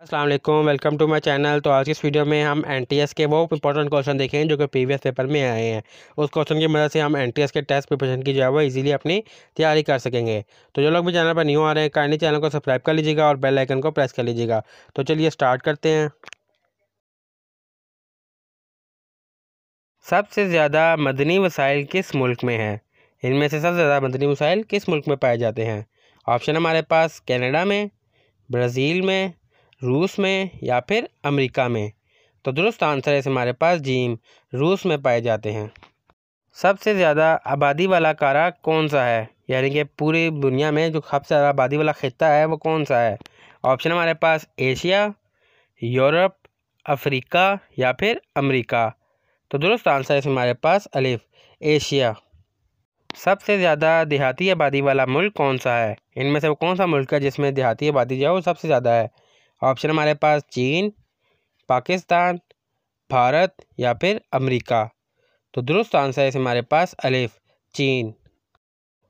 अस्सलाम वालेकुम, welcome to my channel. तो आज की इस वीडियो में हम एनटीएस के वो इंपॉर्टेंट क्वेश्चन देखेंगे जो कि प्रीवियस पेपर में आए हैं। उस क्वेश्चन की मदद से हम एनटीएस के टेस्ट प्रिपरेशन की जो है वो इजीली अपनी तैयारी कर सकेंगे। तो जो लोग भी चैनल पर न्यू आ रहे हैं काइंडली चैनल को सब्सक्राइब कर लीजिएगा और बेल आइकन को प्रेस कर लीजिएगा। तो चलिए स्टार्ट करते हैं। सबसे ज़्यादा मदनी वसाइल किस मुल्क में है? इनमें से सबसे ज़्यादा मदनी वसाइल किस मुल्क में पाए जाते हैं? ऑप्शन हमारे पास कनाडा में, ब्राज़ील में, रूस में या फिर अमेरिका में। तो दुरुस्त आंसर है हमारे पास जीम, रूस में पाए जाते हैं। सबसे ज़्यादा आबादी वाला कारा कौन सा है? यानी कि पूरी दुनिया में जो सबसे ज़्यादा आबादी वाला खित्ता है वो कौन सा है? ऑप्शन हमारे पास एशिया, यूरोप, अफ्रीका या फिर अमेरिका। तो दुरुस्त आंसर है हमारे पास अलिफ, एशिया। सबसे ज़्यादा देहाती आबादी वाला मुल्क कौन सा है? इनमें से वो कौन सा मुल्क है जिसमें देहाती आबादी जो है वो सबसे ज़्यादा है? ऑप्शन हमारे पास चीन, पाकिस्तान, भारत या फिर अमेरिका। तो दुरुस्त आंसर है हमारे पास अलिफ, चीन।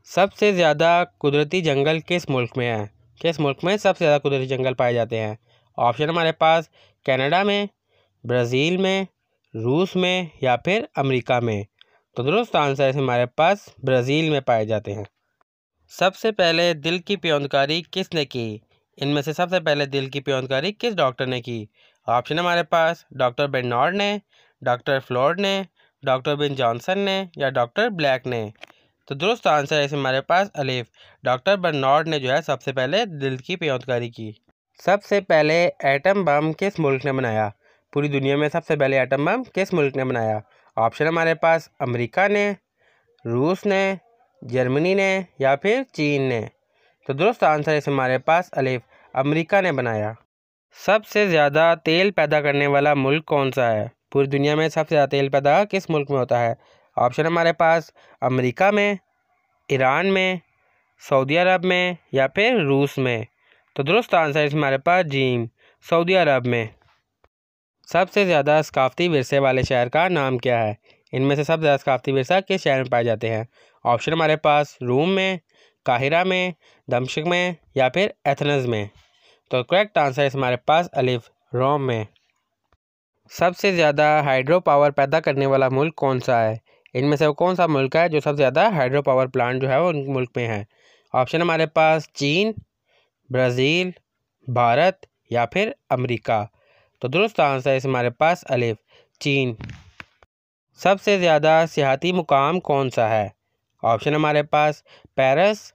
सबसे ज़्यादा कुदरती जंगल किस मुल्क में है? किस मुल्क में सबसे ज़्यादा कुदरती जंगल पाए जाते हैं? ऑप्शन हमारे पास कनाडा में, ब्राज़ील में, रूस में या फिर अमेरिका में। तो दुरुस्त आंसर है हमारे पास ब्राज़ील में पाए जाते हैं। सबसे पहले दिल की पेयोंदकारी किसने की? इनमें से सबसे पहले दिल की पेयोंदकारी किस डॉक्टर ने की? ऑप्शन हमारे पास डॉक्टर बेर्नार्ड ने, डॉक्टर फ्लोर्ड ने, डॉक्टर बिन जॉनसन ने या डॉक्टर ब्लैक ने। तो दुरुस्त आंसर है हमारे पास अलिफ, डॉक्टर बेर्नार्ड ने जो है सबसे पहले दिल की पेयोंदकारी की। सबसे पहले एटम बम किस मुल्क ने बनाया? पूरी दुनिया में सबसे पहले एटम बम किस मुल्क ने बनाया? ऑप्शन हमारे पास अमेरिका ने, रूस ने, जर्मनी ने या फिर चीन ने। तो दुरुस्त आंसर है हमारे पास अलिफ, अमेरिका ने बनाया। सबसे ज़्यादा तेल पैदा करने वाला मुल्क कौन सा है? पूरी दुनिया में सबसे ज़्यादा तेल पैदा किस मुल्क में होता है? ऑप्शन हमारे पास अमेरिका में, ईरान में, सऊदी अरब में या फिर रूस में। तो दुरुस्त आंसर है हमारे पास जीम, सऊदी अरब में। सबसे ज़्यादा सकाफ़ती विरसे वाले शहर का नाम क्या है? इनमें से सबसे ज़्यादा सकाफ़ती विरसा किस शहर में पाए जाते हैं? ऑप्शन हमारे पास रूम में, काहिरा में, दमश्क में या फिर एथेंस में। तो करेक्ट आंसर है हमारे पास अलिफ, रोम में। सबसे ज़्यादा हाइड्रो पावर पैदा करने वाला मुल्क कौन सा है? इनमें से वो कौन सा मुल्क है जो सबसे ज़्यादा हाइड्रो पावर प्लांट जो है वो उन मुल्क में है? ऑप्शन हमारे पास चीन, ब्राज़ील, भारत या फिर अमेरिका। तो दुरुस्त आंसर है हमारे पास अलिफ, चीन। सबसे ज़्यादा सियाहती मुकाम कौन सा है? ऑप्शन हमारे पास पेरिस,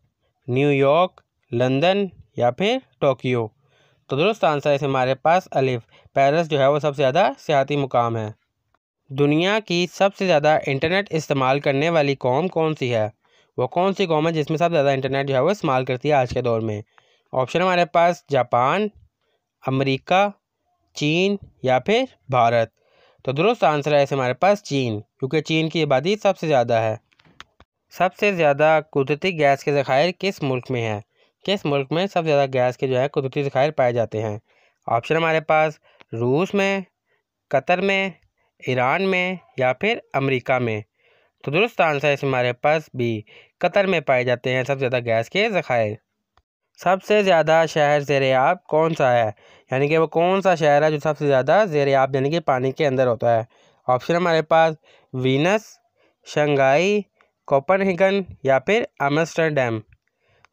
न्यूयॉर्क, लंदन या फिर टोक्यो। तो दुरुस्त आंसर है हमारे पास अलिफ, पेरिस जो है वो सबसे ज़्यादा सियाहती मुकाम है। दुनिया की सबसे ज़्यादा इंटरनेट इस्तेमाल करने वाली कौम कौन सी है? वो कौन सी कौम है जिसमें सबसे ज़्यादा इंटरनेट जो है वो इस्तेमाल करती है आज के दौर में? ऑप्शन हमारे पास जापान, अमेरिका, चीन या फिर भारत। तो दुरुस्त आंसर है हमारे पास चीन, क्योंकि चीन की आबादी सबसे ज़्यादा है। सबसे ज़्यादा कुदरती गैस के ज़खायर किस मुल्क में है? किस मुल्क में सबसे ज़्यादा गैस के जो है कुदरती ज़खायर पाए जाते हैं? ऑप्शन हमारे पास रूस में, कतर में, ईरान में या फिर अमेरिका में। तो दुरुस्त आंसर है हमारे पास बी, कतर में पाए जाते हैं सबसे ज़्यादा गैस के ज़खायर। सबसे ज़्यादा शहर ज़ेर-ए-आब कौन सा है? यानी कि वो कौन सा शहर है जो सबसे ज़्यादा ज़ेर-ए-आब यानी कि पानी के अंदर होता है? ऑप्शन हमारे पास वीनस, शंघाई, कोपनहेगन या फिर आम्स्टरडैम।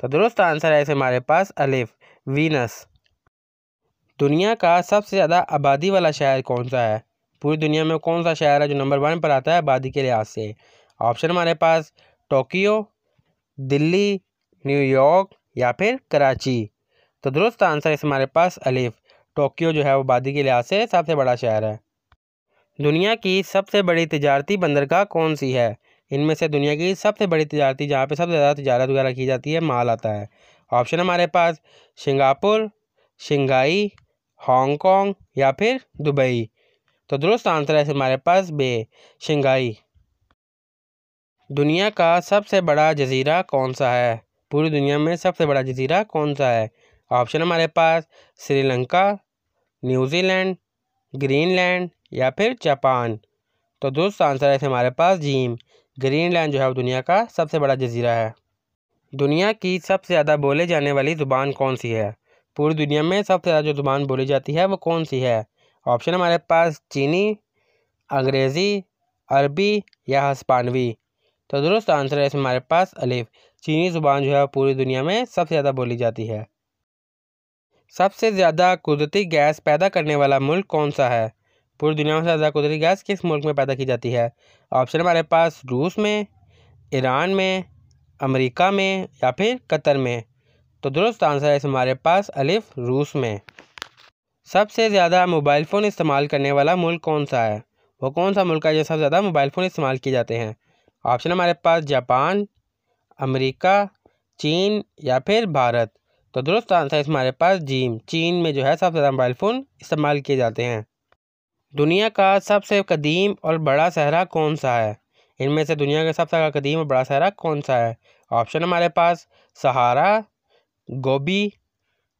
तो दुरुस्त आंसर है हमारे पास अलिफ, वीनस। दुनिया का सबसे ज़्यादा आबादी वाला शहर कौन सा है? पूरी दुनिया में कौन सा शहर है जो नंबर 1 पर आता है आबादी के लिहाज से? ऑप्शन हमारे पास टोक्यो, दिल्ली, न्यूयॉर्क या फिर कराची। तो दुरुस्त आंसर है हमारे पास अलिफ, टोक्यो जो है वो आबादी के लिहाज से सबसे बड़ा शहर है। दुनिया की सबसे बड़ी तिजारती बंदरगाह कौन सी है? इनमें से दुनिया की सबसे बड़ी तिजारती जहाँ पे सबसे ज़्यादा तिजारत वगैरह की जाती है, माल आता है। ऑप्शन हमारे पास सिंगापुर, शंघाई, हांगकांग या फिर दुबई। तो दुरुस्त आंसर है हमारे पास बे, शंघाई। दुनिया का सबसे बड़ा जजीरा कौन सा है? पूरी दुनिया में सबसे बड़ा जजीरा कौन सा है? ऑप्शन हमारे पास श्रीलंका, न्यूजीलैंड, ग्रीनलैंड या फिर जापान। तो दुरुस्त आंसर है हमारे पास जीम, ग्रीनलैंड जो है वो दुनिया का सबसे बड़ा जजीरा है। दुनिया की सबसे ज़्यादा बोले जाने वाली ज़ुबान कौन सी है? पूरी दुनिया में सबसे ज़्यादा जो ज़ुबान बोली जाती है वो कौन सी है? ऑप्शन हमारे पास चीनी, अंग्रेज़ी, अरबी या हिस्पानवी। तो दुरुस्त आंसर है हमारे पास अलिफ। चीनी ज़ुबान जो है पूरी दुनिया में सबसे ज़्यादा बोली जाती है। सबसे ज़्यादा कुदरती गैस पैदा करने वाला मुल्क कौन सा है? पूरी दुनिया में सबसे ज़्यादा कुदरती गैस किस मुल्क में पैदा की जाती है? ऑप्शन हमारे पास रूस में, ईरान में, अमेरिका में या फिर कतर में। तो दुरुस्त आंसर है हमारे पास अलिफ, रूस में। सबसे ज़्यादा मोबाइल फ़ोन इस्तेमाल करने वाला मुल्क कौन सा है? वो कौन सा मुल्क है जो सबसे ज़्यादा मोबाइल फ़ोन इस्तेमाल किए जाते हैं? ऑप्शन हमारे पास जापान, अमेरिका, चीन या फिर भारत। तो दुरुस्त आंसर है हमारे पास चीन में जो है सबसे ज़्यादा मोबाइल फ़ोन इस्तेमाल किए जाते हैं। दुनिया का सबसे कदीम और बड़ा सहरा कौन सा है? इनमें से दुनिया का सबसे ज़्यादा कदीम और बड़ा सहरा कौन सा है? ऑप्शन हमारे पास सहारा, गोबी,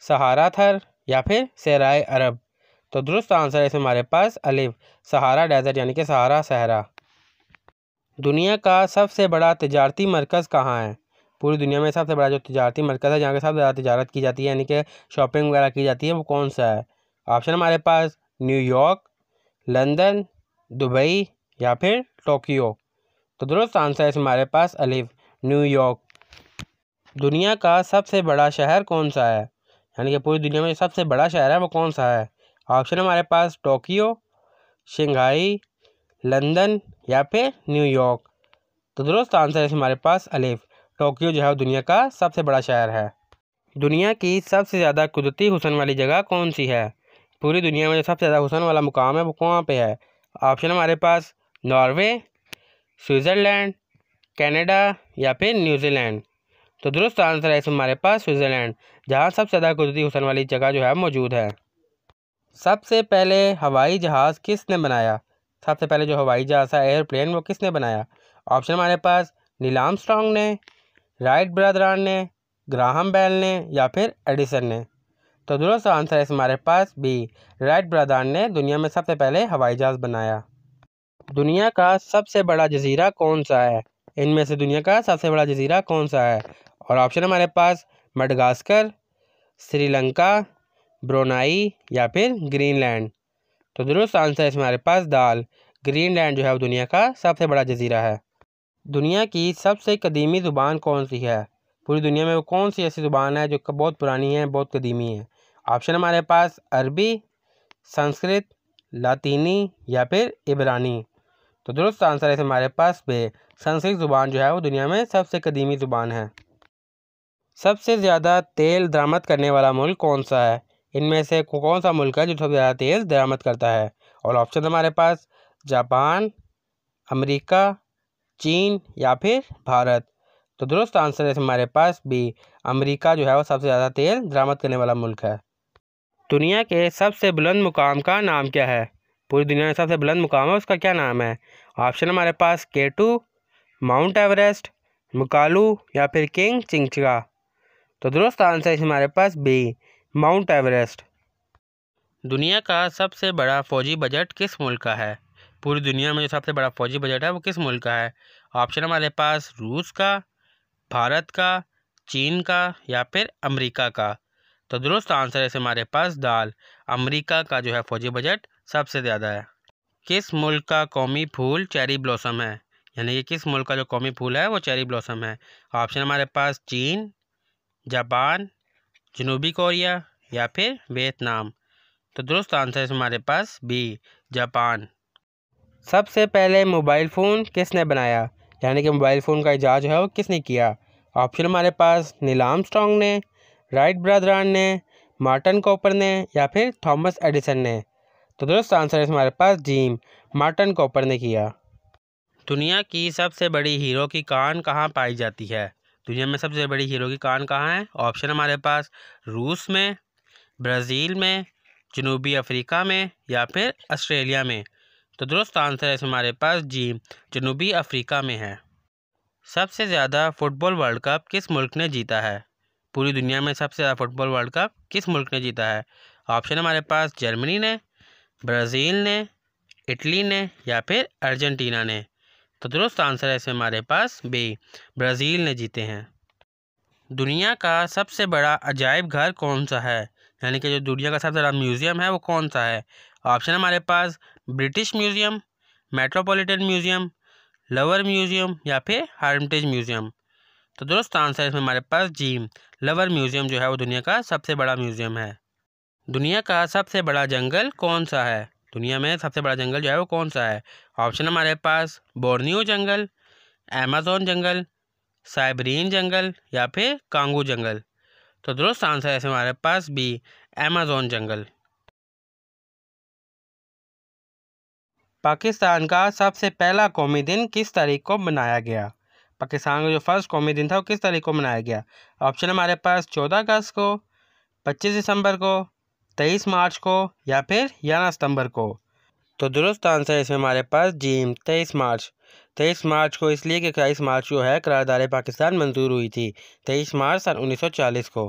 सहारा थर या फिर सहराए अरब। तो दुरुस्त आंसर है हमारे पास अलिफ, सहारा डेजर्ट यानी कि सहारा सहरा। दुनिया का सबसे बड़ा तिजारती मरकज़ कहाँ है? पूरी दुनिया में सबसे बड़ा जो तिजारती मरकज़ है जहाँ के सबसे ज़्यादा तिजारत की जाती है यानी कि शॉपिंग वगैरह की जाती है वो कौन सा है? ऑप्शन हमारे पास न्यूयॉर्क, लंदन, दुबई या फिर टोक्यो। तो दुरुस्त आंसर है हमारे पास अलिफ, न्यूयॉर्क। दुनिया का सबसे बड़ा शहर कौन सा है? यानी कि पूरी दुनिया में सबसे बड़ा शहर है वो कौन सा है? ऑप्शन हमारे पास टोक्यो, शंघाई, लंदन या फिर न्यूयॉर्क। तो दुरुस्त आंसर है हमारे पास अलिफ, टोक्यो जो है दुनिया का सबसे बड़ा शहर है। दुनिया की सबसे ज़्यादा कुदरती हुस्न वाली जगह कौन सी है? पूरी दुनिया में जो सबसे ज़्यादा हुस्न वाला मुकाम है वो कहाँ पे है? ऑप्शन हमारे पास नॉर्वे, स्विट्ज़रलैंड, कनाडा या फिर न्यूजीलैंड। तो दुरुस्त आंसर है हमारे पास स्विट्ज़रलैंड, जहाँ सबसे ज़्यादा कुदरती हुस्न वाली जगह जो है मौजूद है। सबसे पहले हवाई जहाज़ किसने बनाया? सबसे पहले जो हवाई जहाज़ है एयरप्लेन वो किसने बनाया? ऑप्शन हमारे पास नील आर्मस्ट्रॉन्ग ने, राइट ब्रदरान ने, ग्राहम बेल ने या फिर एडिसन ने। तो दुरुस्त आंसर है हमारे पास बी, राइट ब्रदरान ने दुनिया में सबसे पहले हवाई जहाज़ बनाया। दुनिया का सबसे बड़ा जजीरा कौन सा है? इनमें से दुनिया का सबसे बड़ा जजीरा कौन सा है? और ऑप्शन हमारे पास मडगास्कर, श्रीलंका, ब्रुनाई या फिर ग्रीनलैंड। तो दुरुस्त आंसर है हमारे पास दाल, ग्रीनलैंड जो है वो दुनिया का सबसे बड़ा जजीरा है। दुनिया की सबसे कदीमी ज़ुबान कौन सी है? पूरी दुनिया में वो कौन सी ऐसी ज़ुबान है जो बहुत पुरानी है, बहुत कदीमी है? ऑप्शन हमारे पास अरबी, संस्कृत, लातीनी या फिर इब्रानी। तो दुरुस्त आंसर है हमारे पास बे, संस्कृत ज़ुबान जो है वो दुनिया में सबसे कदीमी ज़ुबान है। सबसे ज़्यादा तेल दरामद करने वाला मुल्क कौन सा है? इनमें से कौन सा मुल्क है जो सबसे ज़्यादा तेल दरामद करता है? और ऑप्शन हमारे पास जापान, अमेरिका, चीन या फिर भारत। तो दुरुस्त आंसर है हमारे पास बी, अमेरिका जो है वो सबसे ज़्यादा तेल दरामद करने वाला मुल्क है। दुनिया के सबसे बुलंद मुकाम का नाम क्या है? पूरी दुनिया में सबसे बुलंद मुकाम है उसका क्या नाम है? ऑप्शन हमारे पास K2, माउंट एवरेस्ट, मुकालू या फिर किंग चिंचगा। तो दुरुस्त आंसर है हमारे पास बी, माउंट एवरेस्ट। दुनिया का सबसे बड़ा फ़ौजी बजट किस मुल्क का है? पूरी दुनिया में जो सबसे बड़ा फ़ौजी बजट है वो किस मुल्क का है? ऑप्शन हमारे पास रूस का, भारत का, चीन का या फिर अमेरिका का। तो दुरुस्त आंसर है हमारे पास दाल, अमेरिका का जो है फ़ौजी बजट सबसे ज़्यादा है। किस मुल्क का कौमी फूल चेरी ब्लॉसम है? यानी कि किस मुल्क का जो कौमी फूल है वो चेरी ब्लॉसम है? ऑप्शन हमारे पास चीन, जापान, जनूबी कोरिया या फिर वियतनाम। तो दुरुस्त आंसर है हमारे पास बी, जापान। सबसे पहले मोबाइल फ़ोन किसने बनाया? यानी कि मोबाइल फ़ोन का इजाद जो है वो किसने किया? ऑप्शन हमारे पास नील आर्मस्ट्रॉन्ग ने, राइट ब्रदरान ने, मार्टिन कॉपर ने या फिर थॉमस एडिसन ने। तो दुरुस्त आंसर है हमारे पास मार्टिन कॉपर ने किया। दुनिया की सबसे बड़ी हीरो की कान कहाँ पाई जाती है? दुनिया में सबसे बड़ी हीरो की कान कहाँ है? ऑप्शन हमारे पास रूस में, ब्राज़ील में, जनूबी अफ्रीका में या फिर ऑस्ट्रेलिया में। तो दुरुस्त आंसर है हमारे पास जनूबी अफ्रीका में है। सबसे ज़्यादा फुटबॉल वर्ल्ड कप किस मुल्क ने जीता है? पूरी दुनिया में सबसे ज़्यादा फुटबॉल वर्ल्ड कप किस मुल्क ने जीता है? ऑप्शन हमारे पास जर्मनी ने, ब्राज़ील ने, इटली ने या फिर अर्जेंटीना ने। तो दुरुस्त आंसर है हमारे पास बी, ब्राज़ील ने जीते हैं। दुनिया का सबसे बड़ा अजायब घर कौन सा है? यानी कि जो दुनिया का सबसे बड़ा म्यूज़ियम है वो कौन सा है? ऑप्शन हमारे पास British museum, Metropolitan museum, Louvre museum या फिर हर्मिटेज म्यूज़ियम। तो दोस्तों आंसर है इसमें हमारे पास जी, लवर म्यूज़ियम जो है वो दुनिया का सबसे बड़ा म्यूज़ियम है। दुनिया का सबसे बड़ा जंगल कौन सा है? दुनिया में सबसे बड़ा जंगल जो है वो कौन सा है? ऑप्शन हमारे पास बोर्नियो जंगल, अमेज़न जंगल, साइबेरियन जंगल या फिर कांगू जंगल। तो दोस्तों आंसर है हमारे पास बी, अमेज़न जंगल। पाकिस्तान का सबसे पहला कौमी दिन किस तारीख को मनाया गया? पाकिस्तान का जो फर्स्ट कौमी दिन था वो किस तारीख को मनाया गया? ऑप्शन हमारे पास 14 अगस्त को, 25 दिसंबर को, 23 मार्च को या फिर 11 सितंबर को। तो दुरुस्त आंसर है इसमें हमारे पास जी, 23 मार्च। 23 मार्च को इसलिए कि 23 मार्च जो है करारदाद पाकिस्तान मंजूर हुई थी, 23 मार्च सन 1940 को।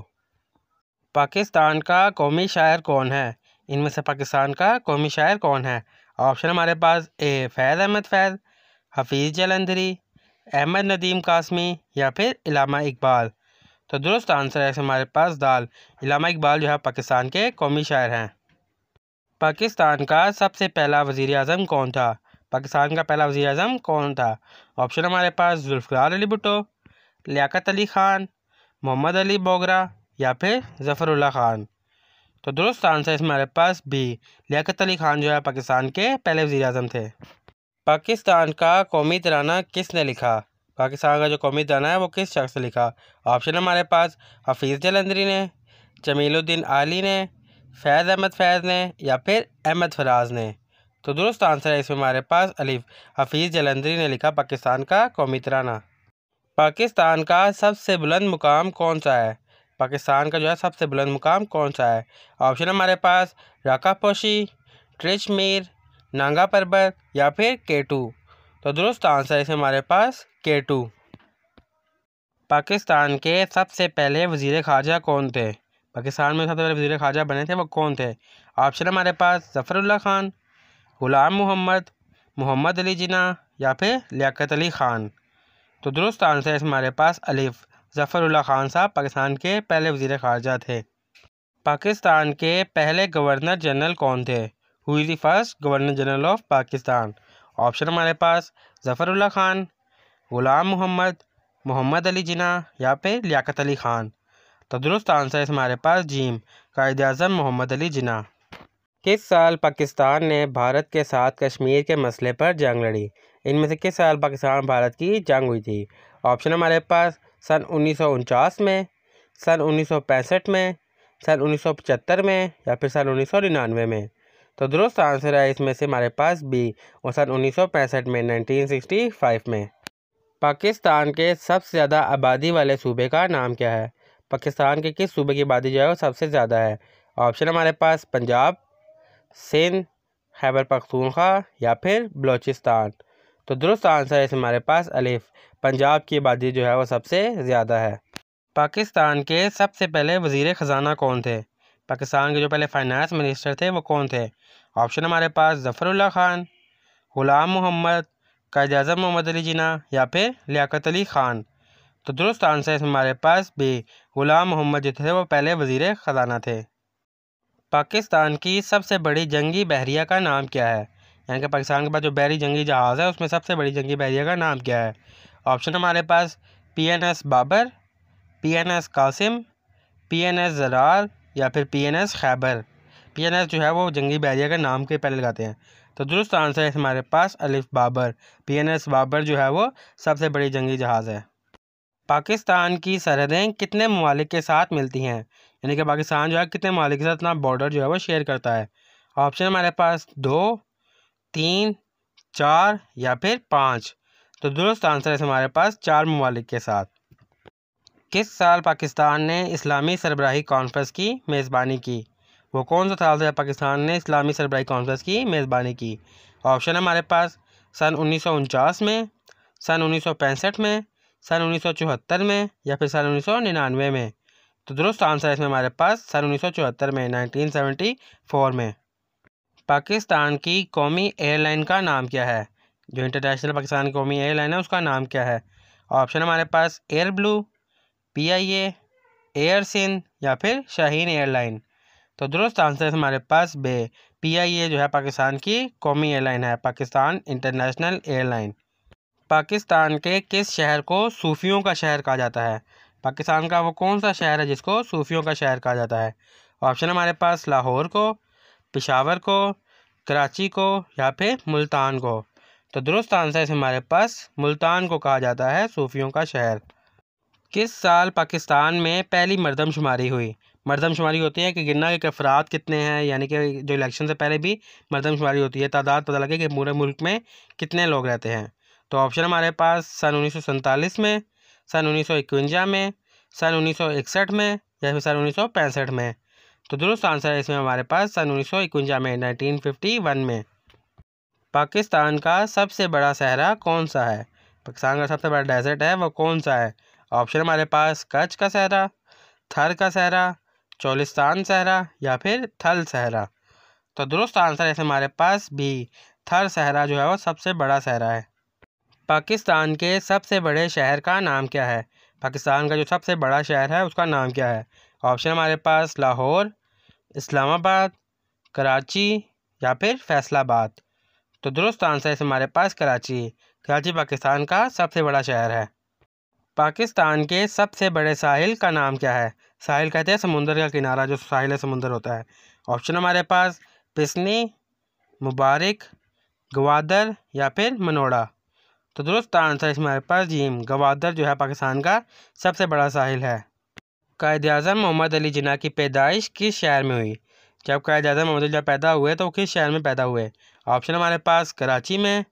पाकिस्तान का कौमी शायर कौन है? इनमें से पाकिस्तान का कौमी शायर कौन है? ऑप्शन हमारे पास ए फैज़ अहमद फैज़, हफीज़ जलंधरी, अहमद नदीम कासमी या फिर इलामा इकबाल। तो दुरुस्त आंसर है हमारे पास दाल, इलामा इकबाल जो है पाकिस्तान के कौमी शायर हैं। पाकिस्तान का सबसे पहला वज़ीर आज़म कौन था? पाकिस्तान का पहला वज़ीर आज़म कौन था? ऑप्शन हमारे पास जुल्फ़िकार अली भुट्टो, लियाकत अली ख़ान, मोहम्मद अली बोगरा या फिर ज़फ़रुल्लाह ख़ान। तो दुरुस्त आंसर है हमारे पास बी, लियाकत अली ख़ान जो है पाकिस्तान के पहले वज़ीर आज़म थे। पाकिस्तान का कौमी तराना किसने लिखा? पाकिस्तान का जो कौमी तराना है वो किस शख्स ने लिखा? ऑप्शन हमारे पास हफीज़ जलंधरी ने, जमीलुद्दीन आली ने, फैज़ अहमद फैज़ ने या फिर अहमद फराज ने। तो दुरुस्त आंसर है इसमें हमारे पास अलिफ, हफीज़ जलंधरी ने लिखा पाकिस्तान का कौमी तराना। पाकिस्तान का सबसे बुलंद मुकाम कौन सा है? पाकिस्तान का जो है सबसे बुलंद मुकाम कौन सा है? ऑप्शन हमारे पास राका पोशी, ट्रिचमीर, नांगा पर्वत या फिर केटू। तो दुरुस्त आंसर है इसमें हमारे पास केटू। पाकिस्तान के सबसे पहले वज़ीर ख़ारजा कौन थे? पाकिस्तान में सबसे पहले वज़ीर ख़ारजा बने थे वो कौन थे? ऑप्शन हमारे पास ज़फ़रुल्लाह ख़ान, ग़ुलाम मोहम्मद, मोहम्मद अली जिन्ना या फिर लियाकत अली ख़ान। तो दुरुस्त आंसर है हमारे पास अलिफ, ज़फ़रुल्लाह ख़ान साहब पाकिस्तान के पहले वज़ीर ख़ारजा थे। पाकिस्तान के पहले गवर्नर जनरल कौन थे? Who is the first governor general of Pakistan? Option हमारे पास ज़फ़रुल्लाह ख़ान, ग़ुलाम मोहम्मद, मोहम्मद अली जिन्ना या फिर लियाकत अली ख़ान। तो दुरुस्त आंसर है हमारे पास जीम, कायद आज़म मोहम्मद अली जिन्ना। किस साल पाकिस्तान ने भारत के साथ कश्मीर के मसले पर जंग लड़ी? इनमें से किस साल पाकिस्तान भारत की जंग हुई थी? ऑप्शन हमारे पास सन 1949 में, सन 1965 में, सन 1975 में या फिर सन 1999 में। तो दुरुस्त आंसर है इसमें से हमारे पास बी, और सन 1965 में, 1965 में। पाकिस्तान के सबसे ज़्यादा आबादी वाले सूबे का नाम क्या है? पाकिस्तान के किस सूबे की आबादी जो है वो सबसे ज़्यादा है? ऑप्शन हमारे पास पंजाब, सिंध, खैबर पख्तूनख्वा या फिर बलूचिस्तान। तो दुरुस्त आंसर है हमारे पास अलिफ, पंजाब की आबादी जो है वो सबसे ज़्यादा है। पाकिस्तान के सबसे पहले वज़ीर ख़जाना कौन थे? पाकिस्तान के जो पहले फाइनेंस मिनिस्टर थे वो कौन थे? ऑप्शन हमारे पास ज़फ़रुल्लाह ख़ान, ग़ुलाम मोहम्मद, कायद आज़म मोहम्मद अली जिन्ना या फिर लियाकत अली ख़ान। तो दुरुस्त आंसर है हमारे पास बी, ग़ुलाम मोहम्मद जो थे वो पहले वज़ीर ख़जाना थे। पाकिस्तान की सबसे बड़ी जंगी बहरिया का नाम क्या है? यानी कि पाकिस्तान के पास जो बहरी जंगी जहाज़ है उसमें सबसे बड़ी जंगी बहरिया का नाम क्या है? ऑप्शन हमारे पास PNS Babar, PNS Qasim, PNS Zarar या फिर PNS खैबर। PNS जो है वो जंगी बहरिया का नाम के पहले लगाते हैं। तो दुरुस्त आंसर है हमारे पास अलिफ बाबर, PNS बाबर जो है वो सबसे बड़ी जंगी जहाज़ है। पाकिस्तान की सरहदें कितने ममालिक के साथ मिलती हैं? यानी कि पाकिस्तान जो है कितने ममालिक के साथ अपना बॉर्डर जो है वो शेयर करता है? ऑप्शन हमारे पास 2, 3, 4 या फिर 5। तो दुरुस्त आंसर है हमारे पास 4 ममालिक के साथ। किस साल पाकिस्तान ने इस्लामी सरबराही कॉन्फ्रेंस की मेज़बानी की? वो कौन सा साल था पाकिस्तान ने इस्लामी सरबराही कॉन्फ्रेंस की मेज़बानी की? ऑप्शन हमारे पास सन 1949 में, सन 1965 में, सन 1974 में या फिर सन 1999 में। तो दुरुस्त आंसर है इसमें हमारे पास सन 1974 में, 1974 में। पाकिस्तान की कौमी एयरलाइन का नाम क्या है? जो इंटरनेशनल पाकिस्तान की कौमी एयरलाइन है उसका नाम क्या है? ऑप्शन हमारे पास air blue, PIA, air Sindh या फिर शाहीन एयरलाइन। तो दुरुस्त आंसर हमारे पास बे। PIA जो है पाकिस्तान की कौमी एयरलाइन है, पाकिस्तान इंटरनेशनल एयरलाइन। पाकिस्तान के किस शहर को सूफियों का शहर कहा जाता है? पाकिस्तान का वो कौन सा शहर है जिसको सूफियों का शहर कहा जाता है? ऑप्शन हमारे पास लाहौर को, पेशावर को, कराची को या फिर मुल्तान को। तो दुरुस्त आंसर है हमारे पास मुल्तान को कहा जाता है सूफियों का शहर। किस साल पाकिस्तान में पहली मरदमशुमारी हुई? मरदमशुमारी होती है कि गिनना कि अफराद कितने हैं, यानी कि जो इलेक्शन से पहले भी मरदमशुमारी होती है, तादाद पता लगे कि पूरे मुल्क में कितने लोग रहते हैं। तो ऑप्शन हमारे पास सन 1947 में, सन 1951 में, सन 1961 में या फिर सन 1965 में। तो दुरुस्त आंसर है इसमें हमारे पास सन 1951 में, 1951 में। पाकिस्तान का सबसे बड़ा सहरा कौन सा है? पाकिस्तान का सबसे बड़ा डेजर्ट है वो कौन सा है? ऑप्शन हमारे पास कच्छ का सहरा, थर का सहरा, चोलिस्तान सहरा या फिर थल सहरा। तो दुरुस्त आंसर है हमारे पास बी, थर सहरा जो है वो सबसे बड़ा सहरा है। पाकिस्तान के सबसे बड़े शहर का नाम क्या है? पाकिस्तान का जो सबसे बड़ा शहर है उसका नाम क्या है? ऑप्शन हमारे पास लाहौर, इस्लामाबाद, कराची या फिर फैसलाबाद। तो दुरुस्त आंसर है हमारे पास कराची। कराची पाकिस्तान का सबसे बड़ा शहर है। पाकिस्तान के सबसे बड़े साहिल का नाम क्या है? साहिल कहते हैं समुंदर का किनारा, जो साहिल समुंदर होता है। ऑप्शन हमारे पास पिसनी, मुबारक, गवादर या फिर मनोड़ा। तो दुरुस्त आंसर है हमारे पास जीम, गवादर जो है पाकिस्तान का सबसे बड़ा साहिल है। कायद-ए-आज़म मोहम्मद अली जिन्ना की पैदाइश किस शहर में हुई? जब कायद-ए-आज़म मोहम्मद अली जिन्ना पैदा हुए तो वो किस शहर में पैदा हुए? ऑप्शन हमारे पास कराची में,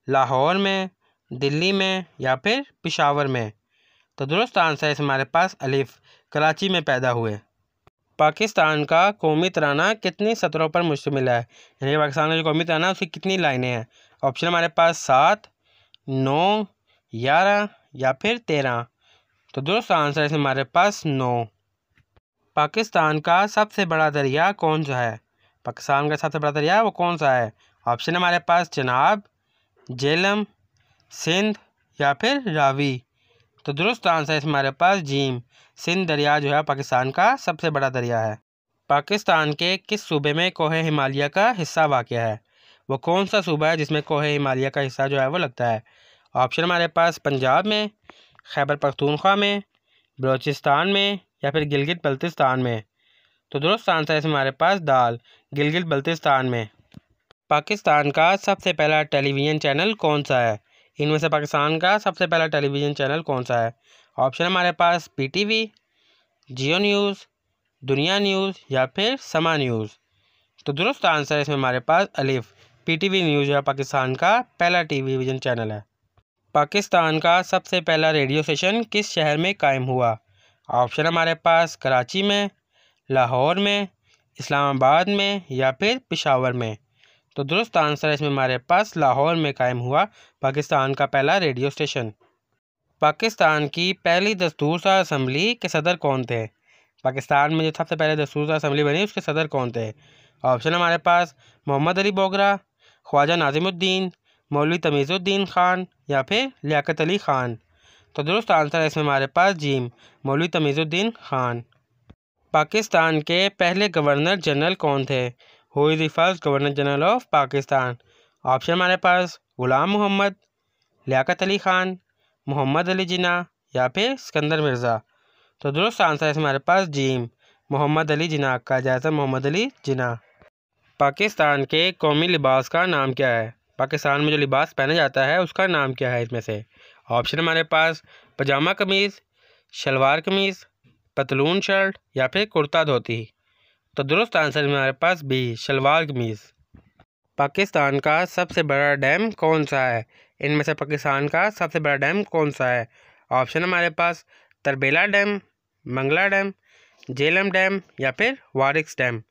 लाहौर में, दिल्ली में या फिर पेशावर में। तो दुरुस्त आंसर है हमारे पास अलिफ, कराची में पैदा हुए। पाकिस्तान का कौमी तराना कितनी सतरों पर मुश्तमिल है? यानी कि पाकिस्तान का जो कौमी तराना है उसकी कितनी लाइनें हैं? ऑप्शन हमारे पास 7, 9, 11 या फिर 13। तो दुरुस्त आंसर है हमारे पास 9। पाकिस्तान का सबसे बड़ा दरिया कौन सा है? पाकिस्तान का सबसे बड़ा दरिया वो कौन सा है? ऑप्शन हमारे पास चनाब, झेलम, सिंध या फिर रावी। तो दुरुस्त आंसर है हमारे पास जीम, सिंध दरिया जो है पाकिस्तान का सबसे बड़ा दरिया है। पाकिस्तान के किस सूबे में कोहे हिमालय का हिस्सा वाक़या है? वो कौन सा सूबा है जिसमें कोहे हिमालय का हिस्सा जो है वो लगता है? ऑप्शन हमारे पास पंजाब में, खैबर पख्तूनख्वा में, बलूचिस्तान में या फिर गिलगित बल्तिस्तान में। तो दुरुस्त आंसर है हमारे पास दाल, गिलगित बल्तिस्तान में। पाकिस्तान का सबसे पहला टेलीविज़न चैनल कौन सा है? इनमें से पाकिस्तान का सबसे पहला टेलीविज़न चैनल कौन सा है? ऑप्शन हमारे पास PTV, जियो न्यूज़, दुनिया न्यूज़ या फिर समा न्यूज़। तो दुरुस्त आंसर है इसमें हमारे पास अलिफ, PTV न्यूज़ है पाकिस्तान का पहला टेलीविज़न चैनल है। पाकिस्तान का सबसे पहला रेडियो स्टेशन किस शहर में कायम हुआ? ऑप्शन हमारे पास कराची में, लाहौर में, इस्लामाबाद में या फिर पेशावर में। तो दुरुस्त आंसर है इसमें हमारे पास लाहौर में कायम हुआ पाकिस्तान का पहला रेडियो स्टेशन। पाकिस्तान की पहली दस्तूरसाज़ असम्बली के सदर कौन थे? पाकिस्तान में जो सबसे पहले दस्तूरसाज़ असम्बली बनी उसके सदर कौन थे? ऑप्शन हमारे पास मोहम्मद अली बोगरा, ख्वाजा नाज़िमुद्दीन, मौलवी तमीज़ुद्दीन ख़ान या फिर लियाकत अली ख़ान। तो दुरुस्त आंसर है इसमें हमारे पास जीम, मौलवी तमीज़ुद्दीन ख़ान। पाकिस्तान के पहले गवर्नर जनरल कौन थे? Who is the first governor general of Pakistan? Option हमारे पास ग़ुलाम मोहम्मद, लियाकत अली ख़ान, मोहम्मद अली जिन्ना या फिर सिकंदर मिर्ज़ा। तो दुरुस्त आंसर है हमारे पास जीम, मोहम्मद अली जिन्ना, कायद-ए-आज़म मोहम्मद अली जिन्ना। पाकिस्तान के कौमी लिबास का नाम क्या है? पाकिस्तान में जो लिबास पहना जाता है उसका नाम क्या है इसमें से? ऑप्शन हमारे पास पजामा कमीज़, शलवार कमीज़, पतलून शर्ट या फिर कुर्ता धोती। तो दुरुस्त आंसर हमारे पास बी, शलवार कमीज़। पाकिस्तान का सबसे बड़ा डैम कौन सा है? इनमें से पाकिस्तान का सबसे बड़ा डैम कौन सा है? ऑप्शन हमारे पास Tarbela dam, Mangla dam, Jhelum dam या फिर वारिक्स डैम।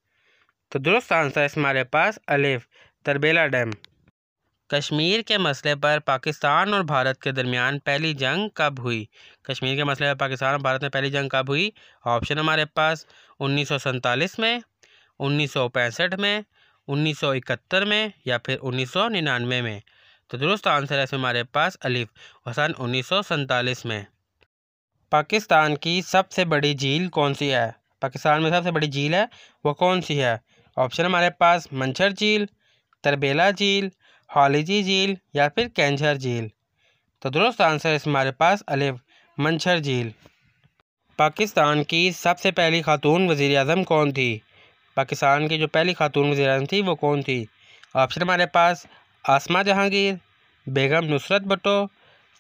तो दुरुस्त आंसर है हमारे पास अलिफ, तरबेला डैम। कश्मीर के मसले पर पाकिस्तान और भारत के दरमियान पहली जंग कब हुई? कश्मीर के मसले पर पाकिस्तान और भारत में पहली जंग कब हुई? ऑप्शन हमारे पास 1947 में, 1965 में, 1971 में या फिर 1999 में। तो दुरुस्त आंसर है हमारे पास अलिफ, सन 1947 में। पाकिस्तान की सबसे बड़ी झील कौन सी है? पाकिस्तान में सबसे बड़ी झील है वो कौन सी है? ऑप्शन हमारे पास मंछर झील, तरबेला झील, हॉलीजी झील या फिर कैंझर झील। तो दुरुस्त आंसर है हमारे पास अलिफ, मंछर झील। पाकिस्तान की सबसे पहली खातून वज़ीर आज़म कौन थी? पाकिस्तान की जो पहली खातून वज़ीर आज़म थी वो कौन थी? ऑप्शन हमारे पास आसमा जहांगीर, बेगम नुसरत भुट्टो,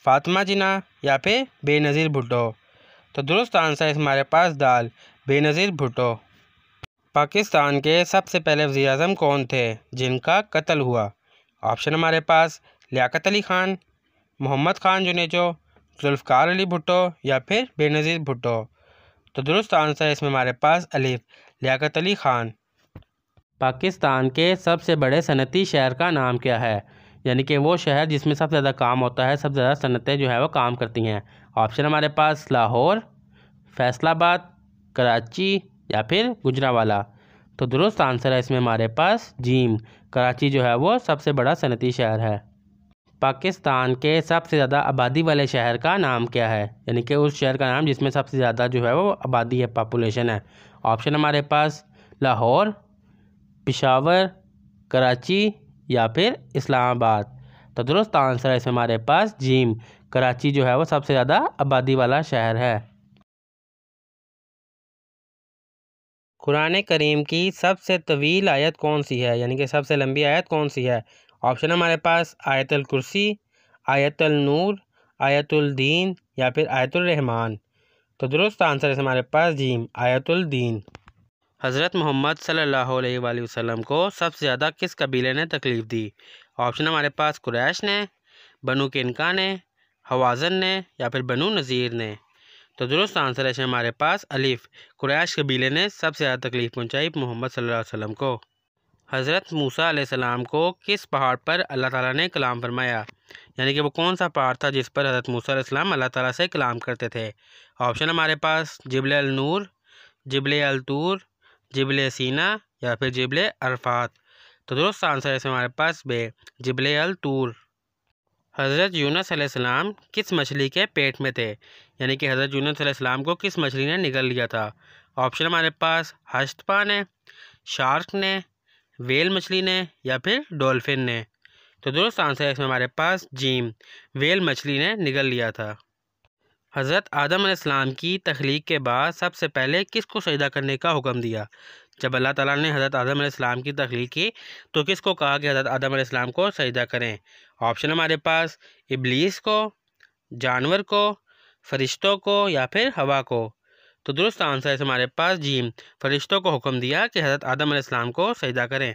फातिमा जिन्ना या फिर बेनज़ीर भुट्टो। तो दुरुस्त आंसर है हमारे पास दाल, बेनज़ीर भुट्टो। पाकिस्तान के सबसे पहले वज़ीर आज़म कौन थे जिनका कत्ल हुआ? ऑप्शन हमारे पास लियाकत अली ख़ान, मोहम्मद ख़ान जुनेजो, जुल्फ़िकार अली भुट्टो या फिर बेनज़ीर भुट्टो। तो दुरुस्त आंसर है इसमें हमारे पास अलिफ, लियाकत अली ख़ान। पाकिस्तान के सबसे बड़े सनती शहर का नाम क्या है? यानी कि वो शहर जिसमें सबसे ज़्यादा काम होता है, सबसे ज़्यादा सनतें जो है वो काम करती हैं। ऑप्शन हमारे पास लाहौर, फैसलाबाद, कराची या फिर गुजरावाला। तो दुरुस्त आंसर है इसमें हमारे पास जीम, कराची जो है वो सबसे बड़ा सनती शहर है। पाकिस्तान के सबसे ज़्यादा आबादी वाले शहर का नाम क्या है? यानी कि उस शहर का नाम जिसमें सबसे ज़्यादा जो है वो आबादी है, पॉपुलेशन है। ऑप्शन हमारे पास लाहौर, पेशावर, कराची या फिर इस्लामाबाद। तो दुरुस्त आंसर है इसमें हमारे पास जीम, कराची जो है वो सबसे ज़्यादा आबादी वाला शहर है। कुरान करीम की सबसे तवील आयत कौन सी है? यानी कि सबसे लंबी आयत कौन सी है? ऑप्शन हमारे पास आयतुल कुर्सी, आयतुल नूर, आयतुल दीन या फिर आयतुल रहमान। तो दुरुस्त आंसर है हमारे पास जीम, आयतुल दीन। हज़रत मोहम्मद सल्लल्लाहु अलैहि वसल्लम को सबसे ज़्यादा किस कबीले ने तकलीफ़ दी? ऑप्शन हमारे पास कुरैश ने, बनु किनका ने, हवाज़न ने या फिर बनु नज़ीर ने। तो दुरुस्त आंसर है हमारे पास अलिफ, कुरैश कबीले ने सबसे ज़्यादा तकलीफ़ पहुंचाई मोहम्मद सल्लल्लाहु अलैहि वसल्लम को। हज़रत मूसा अलैहिस्सलाम को किस पहाड़ पर अल्लाह ताला ने कलाम फरमाया? यानी कि वो कौन सा पहाड़ था जिस पर हज़रत मूसा अलैहिस्सलाम अल्लाह ताला से कलाम करते थे? ऑप्शन हमारे पास जिबल अल नूर, जिबल अल तूर, जिबल सीना या फिर जिबल अरफात। तो दुरुस्त आंसर है हमारे पास बे, जिबल अल तूर। हज़रत यूनुस अलैहिस्सलाम किस मछली के पेट में थे? यानी कि हज़रत यूनुस अलैहिस्सलाम को किस मछली ने निगल लिया था? ऑप्शन हमारे पास हस्तपा ने, शार्क ने, वेल मछली ने या फिर डॉल्फिन ने। तो दुरुस्त आंसर है इसमें हमारे पास जीम, वेल मछली ने निगल लिया था। हज़रत आदम अलैहिस्सलाम की तख्लीक के बाद सबसे पहले किसको सजदा करने का हुक्म दिया? जब अल्लाह ताला ने हज़रत आदम अलैहिस्सलाम की तख्लीक की तो किसको कहा कि हज़रत आदम अलैहिस्सलाम को सजदा करें? ऑप्शन हमारे पास इब्लीस को, जानवर को, फरिश्तों को या फिर हवा को। तो दुरुस्त आंसर है हमारे पास जीम, फरिश्तों को हुक्म दिया कि हज़रत आदम अलैहिस्सलाम को सजदा करें।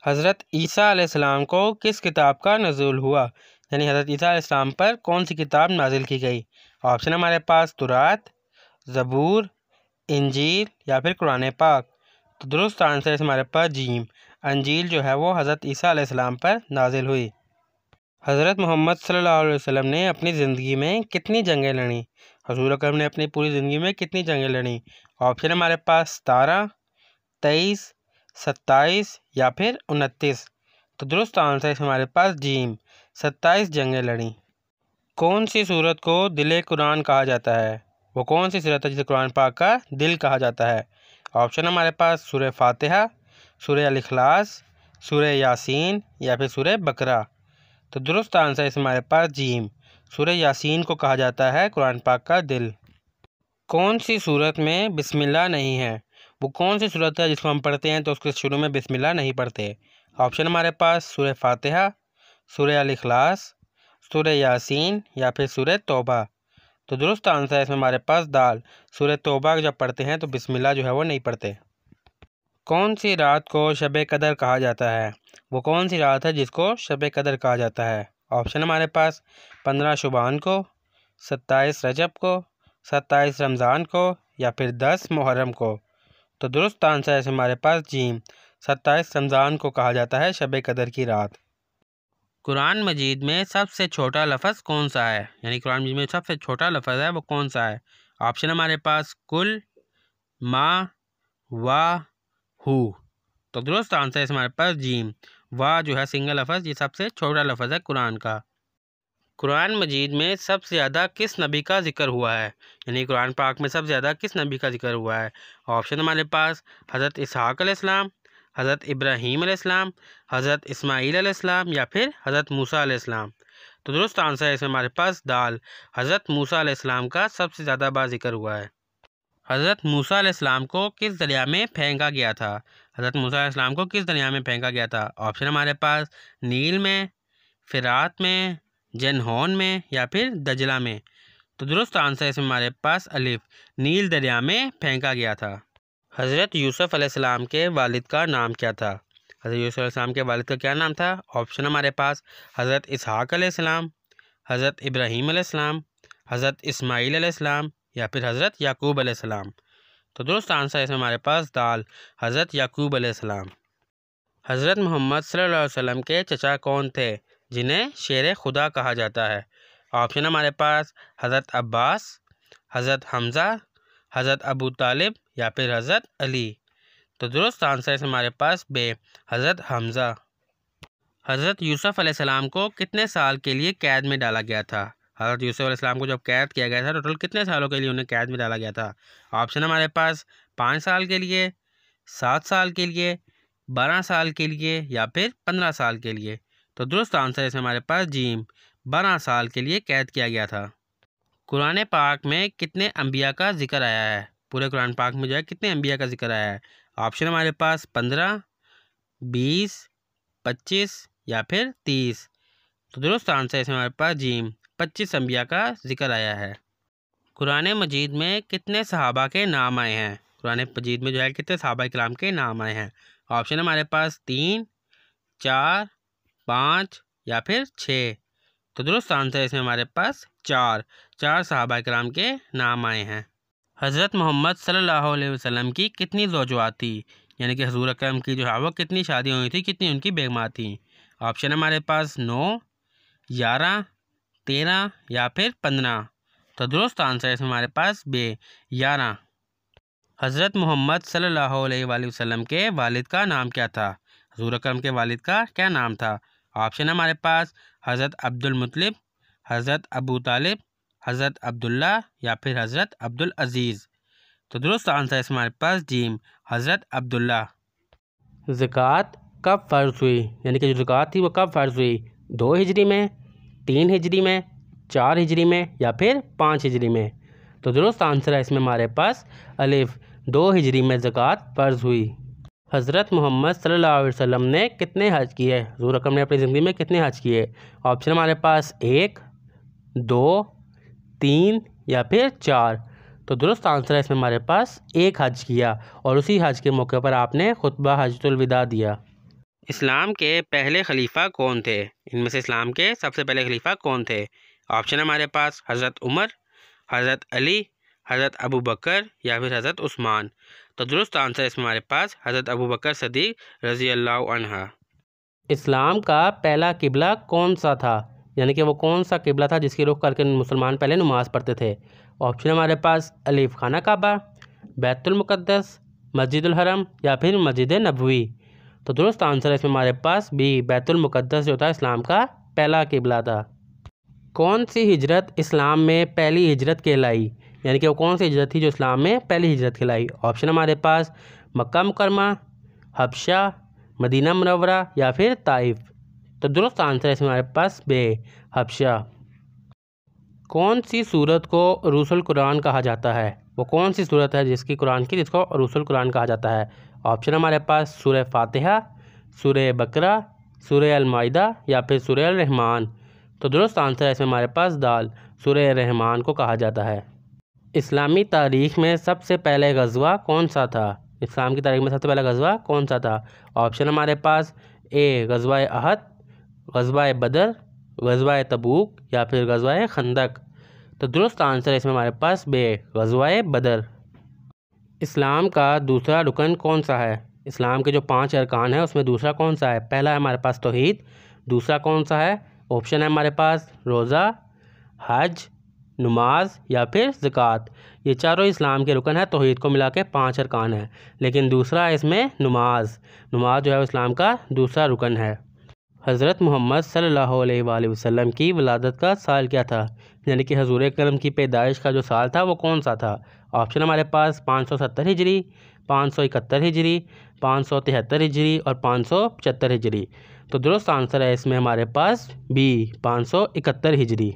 हज़रत ईसा अलैहिस्सलाम को किस किताब का नज़ूल हुआ? यानी हज़रत ईसा अलैहिस्सलाम पर कौन सी किताब नाजिल की गई? ऑप्शन हमारे पास तुरात, ज़बूर, इंजील या फिर कुरान पाक। तो दुरुस्त आंसर है हमारे पास जीम, अंजील जो है वो हज़रत ईसा अलैहिस्सलाम पर नाजिल हुई। हज़रत मोहम्मद सल्लल्लाहु अलैहि वसल्लम ने अपनी ज़िंदगी में कितनी जंगें लड़ी? हज़ूर अकरम ने अपनी पूरी ज़िंदगी में कितनी जंगें लड़ी? ऑप्शन हमारे पास 17, 23, 27 या फिर 29। तो दुरुस्त आंसर है हमारे पास जीम, 27 जंगें लड़ी। कौन सी सूरत को दिल कुरान कहा जाता है? वो कौन सी सूरत है जिसे कुरान पाक का दिल कहा जाता है? ऑप्शन हमारे पास सूरह फातिहा, सूरह अल इखलास, सूरह यासीन या फिर सूरह बकरा। तो दुरुस्त आंसर है हमारे पास जीम, सूरह यासीन को कहा जाता है कुरान पाक का दिल। कौन सी सूरत में बिस्मिल्लाह नहीं है? वो कौन सी सूरत है जिसको हम पढ़ते हैं तो उसके शुरू में बिस्मिल्लाह नहीं पढ़ते? ऑप्शन हमारे पास सूरह फातिहा, सूरह अल इखलास, सूरह यासीन या फिर सूरह तौबा। तो दुरुस्त आंसर है इसमें हमारे पास दाल, सूरह तौबा जब पढ़ते हैं तो बिस्मिल्लाह जो है वो नहीं पढ़ते। कौन सी रात को शब कदर कहा जाता है? वो कौन सी रात है जिसको शब कदर कहा जाता है? ऑप्शन हमारे पास 15 शुबान को, 27 रजब को, 27 रमज़ान को या फिर 10 मुहर्रम को। तो दुरुस्त आंसर है हमारे पास जीम, 27 रमज़ान को कहा जाता है शब कदर की रात। कुरान मजीद में सबसे छोटा लफ्ज़ कौन सा है? यानी कुरान मजीद में सबसे छोटा लफ्ज़ है वो कौन सा है? ऑप्शन हमारे पास कुल, मा, वाह, हु। तो दुरुस्त आंसर है हमारे पास जीम, वाह जो है सिंगल लफ्ज़, ये सबसे छोटा लफ्ज़ है कुरान का। कुरान मजीद में सबसे ज़्यादा किस नबी का जिक्र हुआ है, यानी कुरान पाक में सबसे ज़्यादा किस नबी का जिक्र हुआ है। ऑप्शन हमारे पास हज़रत इसहाक़ अलैहिस्सलाम, हज़रत इब्राहीम अलैहिस्सलाम, हज़रत इस्माईल अलैहिस्सलाम या फिर हज़रत मूसा अलैहिस्सलाम। तो दुरुस्त आंसर है इसमें हमारे पास दाल, हज़रत मूसा अलैहिस्सलाम का सबसे ज़्यादा बार जिक्र हुआ है। हज़रत मूसा अलैहिस्सलाम को किस दरिया में फेंका गया था, हज़रत मूसा अलैहिस्सलाम को किस दरिया में फेंका गया था। ऑप्शन हमारे पास नील में, फ़िरात में, जनहोन में या फिर दजला में। तो दुरुस्त आंसर इसमें हमारे पास अलिफ, नील दरिया में फेंका गया था। हज़रत यूसुफ़ अलैहिस्सलाम के वालिद का नाम क्या था, हज़रत यूसुफ़ अलैहिस्सलाम के वालिद का क्या नाम था। ऑप्शन हमारे पास हज़रत इसहाक़ अलैहिस्सलाम, हज़रत इब्राहीम अलैहिस्सलाम, हज़रत इस्माईल अलैहिस्सलाम या फिर हज़रत याकूब अलैहिस्सलाम। तो दुरुस्त आंसर इसमें हमारे पास दाल, हज़रत याकूब अलैहिस्सलाम। हज़रत मोहम्मद सल्लल्लाहु अलैहि वसल्लम के चचा कौन थे जिन्हें शेर खुदा कहा जाता है। ऑप्शन हमारे पास हज़रत अब्बास, हज़रत हमज़ा, हज़रत अबू तालिब या फिर हज़रत अली। तो दुरुस्त आंसर है हमारे पास बे, हज़रत हमज़ा। हज़रत यूसुफ़ अलैहिस्सलाम को कितने साल के लिए कैद में डाला गया था, हज़रत यूसुफ़ अलैहिस्सलाम को जब कैद किया गया था टोटल कितने सालों के लिए उन्हें कैद में डाला गया था। ऑप्शन हमारे पास 5 साल के लिए, 7 साल के लिए, 12 साल के लिए या फिर 15 साल के लिए। तो दुरुस्त आंसर है हमारे पास जीम, 12 साल के लिए कैद किया गया था। कुरान पाक में कितने अंबिया का जिक्र आया है, पूरे कुरान पाक में जो है कितने अंबिया का जिक्र आया है। ऑप्शन हमारे पास 15, 20, 25 या फिर 30। तो दुरुस्त आंसर है हमारे पास जीम, 25 अंबिया का जिक्र आया है। कुरान मजीद में कितने सहाबा के नाम आए हैं, कुरान मजीद में जो है कितने सहाबा किराम के नाम आए हैं। ऑप्शन हमारे पास 3, 4, 5 या फिर 6। तो दुरुस्त आंसर है इसमें हमारे पास 4 सहाबा किराम के नाम आए हैं। हज़रत मोहम्मद सल्लल्लाहु अलैहि वसल्लम की कितनी ज़ौजवात थी, यानी कि हुज़ूर अकरम की जो है वो कितनी शादी हुई थी, कितनी उनकी बेगमात थी। ऑप्शन हमारे पास 9, 11, 13 या फिर 15। तो दुरुस्त आंसर है इसमें हमारे पास बे, 11। हज़रत मोहम्मद सल्लल्लाहु अलैहि वसल्लम के वालिद का नाम क्या था, हुज़ूर अकरम के वालिद का क्या नाम था। ऑप्शन हमारे पास हज़रत अब्दुल मुत्तलिब, हज़रत अबू तालिब, हज़रत अब्दुल्ला या फिर हज़रत अब्दुल अज़ीज़। तो दुरुस्त आंसर है हमारे पास जीम, हज़रत अब्दुल्ला। ज़कात कब फ़र्ज़ हुई, यानी कि जो ज़कात थी वो कब फ़र्ज़ हुई, 2 हिजरी में, 3 हिजरी में, 4 हिजरी में या फिर 5 हिजरी में। तो दुरुस्त आंसर है इसमें हमारे पास अलिफ, 2 हिजरी में ज़कात फ़र्ज़ हुई। हज़रत मोहम्मद सल्लल्लाहु अलैहि वसल्लम ने कितने हज किए, हुज़ूर अकरम ने अपनी ज़िंदगी में कितने हज किए। ऑप्शन हमारे पास 1, 2, 3 या फिर 4। तो दुरुस्त आंसर है इसमें हमारे पास 1 हज किया और उसी हज के मौके पर आपने खुतबा हज्जतुल विदा दिया। इस्लाम के पहले खलीफा कौन थे, इनमें से इस्लाम के सबसे पहले खलीफा कौन थे। ऑप्शन हमारे पास हज़रत उमर, हज़रत अली, हज़रत अबू बकर या फिर हज़रत उस्मान। तो दुरुस्त आंसर इसमें हमारे पास हज़रत अबू बकर सदीक़ रज़ी अल्लाह अन्हा। इस्लाम का पहला किबला कौन सा था, यानी कि वो कौन सा किबला था जिसकी रुख करके मुसलमान पहले नमाज़ पढ़ते थे। ऑप्शन हमारे पास अलिफ खाना काबा, बैतुल मुक़द्दस, मस्जिदुल हरम या फिर मस्जिद नबवी। तो दुरुस्त आंसर है इसमें हमारे पास बी, बैतुल मुक़द्दस जो था इस्लाम का पहला किबला था। कौन सी हिजरत इस्लाम में पहली हिजरत कहलाई, यानी कि वो कौन सी हिजरत थी जो इस्लाम में पहली हिजरत कहलाई। ऑप्शन हमारे पास मक्का मुकरमा, हबशा, मदीना मुनव्वरा या फिर ताइफ। तो दुरुस्त आंसर है इसमें हमारे पास बे, हबशा। कौन सी सूरत को उरूसुल कुरान कहा जाता है, वो कौन सी सूरत है जिसकी कुरान की जिसको उरूसुल कुरान कहा जाता है। ऑप्शन हमारे पास सूरह फातिहा, सूरह बकरा, सूरह अल माइदा या फिर सूरह अल रहमान। तो दुरुस्त आंसर है इसमें हमारे पास दाल, सूरह रहमान को कहा जाता है। इस्लामी तारीख़ में सबसे पहले गज़वा कौन सा था, इस्लाम की तारीख़ में सबसे पहला गज़वा कौन सा था। ऑप्शन हमारे पास ए गज़वा अहद, गज़वा बदर, गज़वा तबूक या फिर गज़वा खंदक। तो दुरुस्त आंसर है इसमें हमारे पास बे, गज़वा बदर। इस्लाम का दूसरा रुकन कौन सा है, इस्लाम के जो 5 अरकान है उसमें दूसरा कौन सा है। पहला है हमारे पास तौहीद, दूसरा कौन सा है। ऑप्शन है हमारे पास रोज़ा, हज, नमाज या फिर ज़कात। ये चारों इस्लाम के रुकन है, तौहीद को मिला के 5 अरकान है, लेकिन दूसरा है इसमें नमाज जो है इस्लाम का दूसरा रुकन है। हज़रत मोहम्मद सल्लल्लाहु अलैहि वसल्लम की विलादत का साल क्या था, यानी कि हजूर अकरम की पैदाइश का जो साल था वो कौन सा था। ऑप्शन हमारे पास 570 हिजरी, 571 हिजरी, 573 हिजरी और 575 हिजरी। तो दुरुस्त आंसर है इसमें हमारे पास बी 571 हिजरी।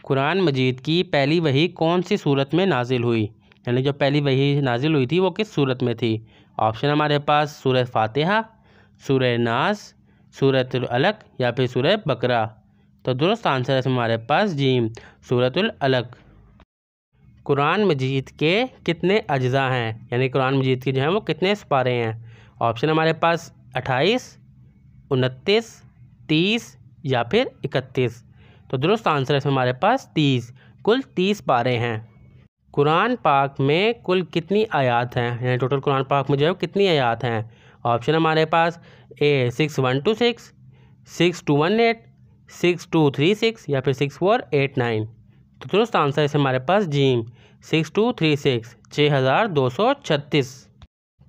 कुरान मजीद की पहली वही कौन सी सूरत में नाजिल हुई, यानी जो पहली वही नाजिल हुई थी वो किस सूरत में थी। ऑप्शन हमारे पास सूरह फातिहा, सूरह नास, सूरतुल अलक या फिर सूरह बकरा। तो दुरुस्त आंसर है हमारे पास जीम सूरतुल अलक। कुरान मजीद के कितने अज्जा हैं, यानी कुरान मजीद के जो हैं वो कितने सिपारे हैं। ऑप्शन हमारे पास 28, 29, 30 या फिर 31। तो दुरुस्त आंसर है हमारे पास 30, कुल 30 पारे हैं। कुरान पाक में कुल कितनी आयात हैं, यानी टोटल कुरान पाक में जो है कितनी आयात हैं। ऑप्शन हमारे पास ए 6126, 6218, 6236 या फिर 6489। तो दुरुस्त आंसर है हमारे पास जीम 6236, 6236।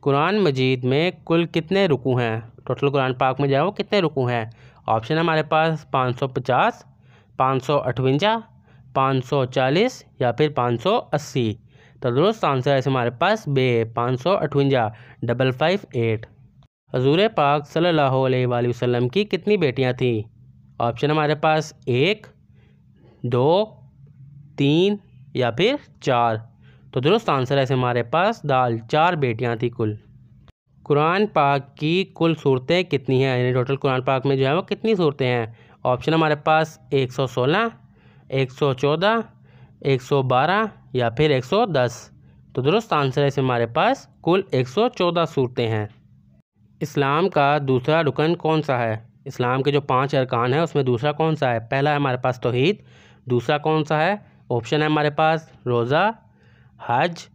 कुरान मजीद में कुल कितने रुकू हैं, टोटल कुरान पाक में जो है वो कितने रुकू हैं। ऑप्शन हमारे पास 550, 558, 540 या फिर 580। तो दुरुस्त आंसर है हमारे पास बे 558, 558। हजूर पाक सल्लल्लाहु अलैहि वसल्लम की कितनी बेटियां थीं। ऑप्शन हमारे पास 1, 2, 3 या फिर 4। तो दुरुस्त आंसर है हमारे पास दाल 4 बेटियां थी कुल। कुरान पाक की कुल सूरतें कितनी हैं, यानी टोटल कुरान पाक में जो है वो कितनी सूरतें हैं। ऑप्शन हमारे पास 116, 114, 112 या फिर 110। तो दुरुस्त आंसर है हमारे पास कुल 114 सूरतें हैं। इस्लाम का दूसरा रुकन कौन सा है, इस्लाम के जो 5 अरकान हैं उसमें दूसरा कौन सा है। पहला है हमारे पास तौहीद, दूसरा कौन सा है। ऑप्शन है हमारे पास रोज़ा, हज,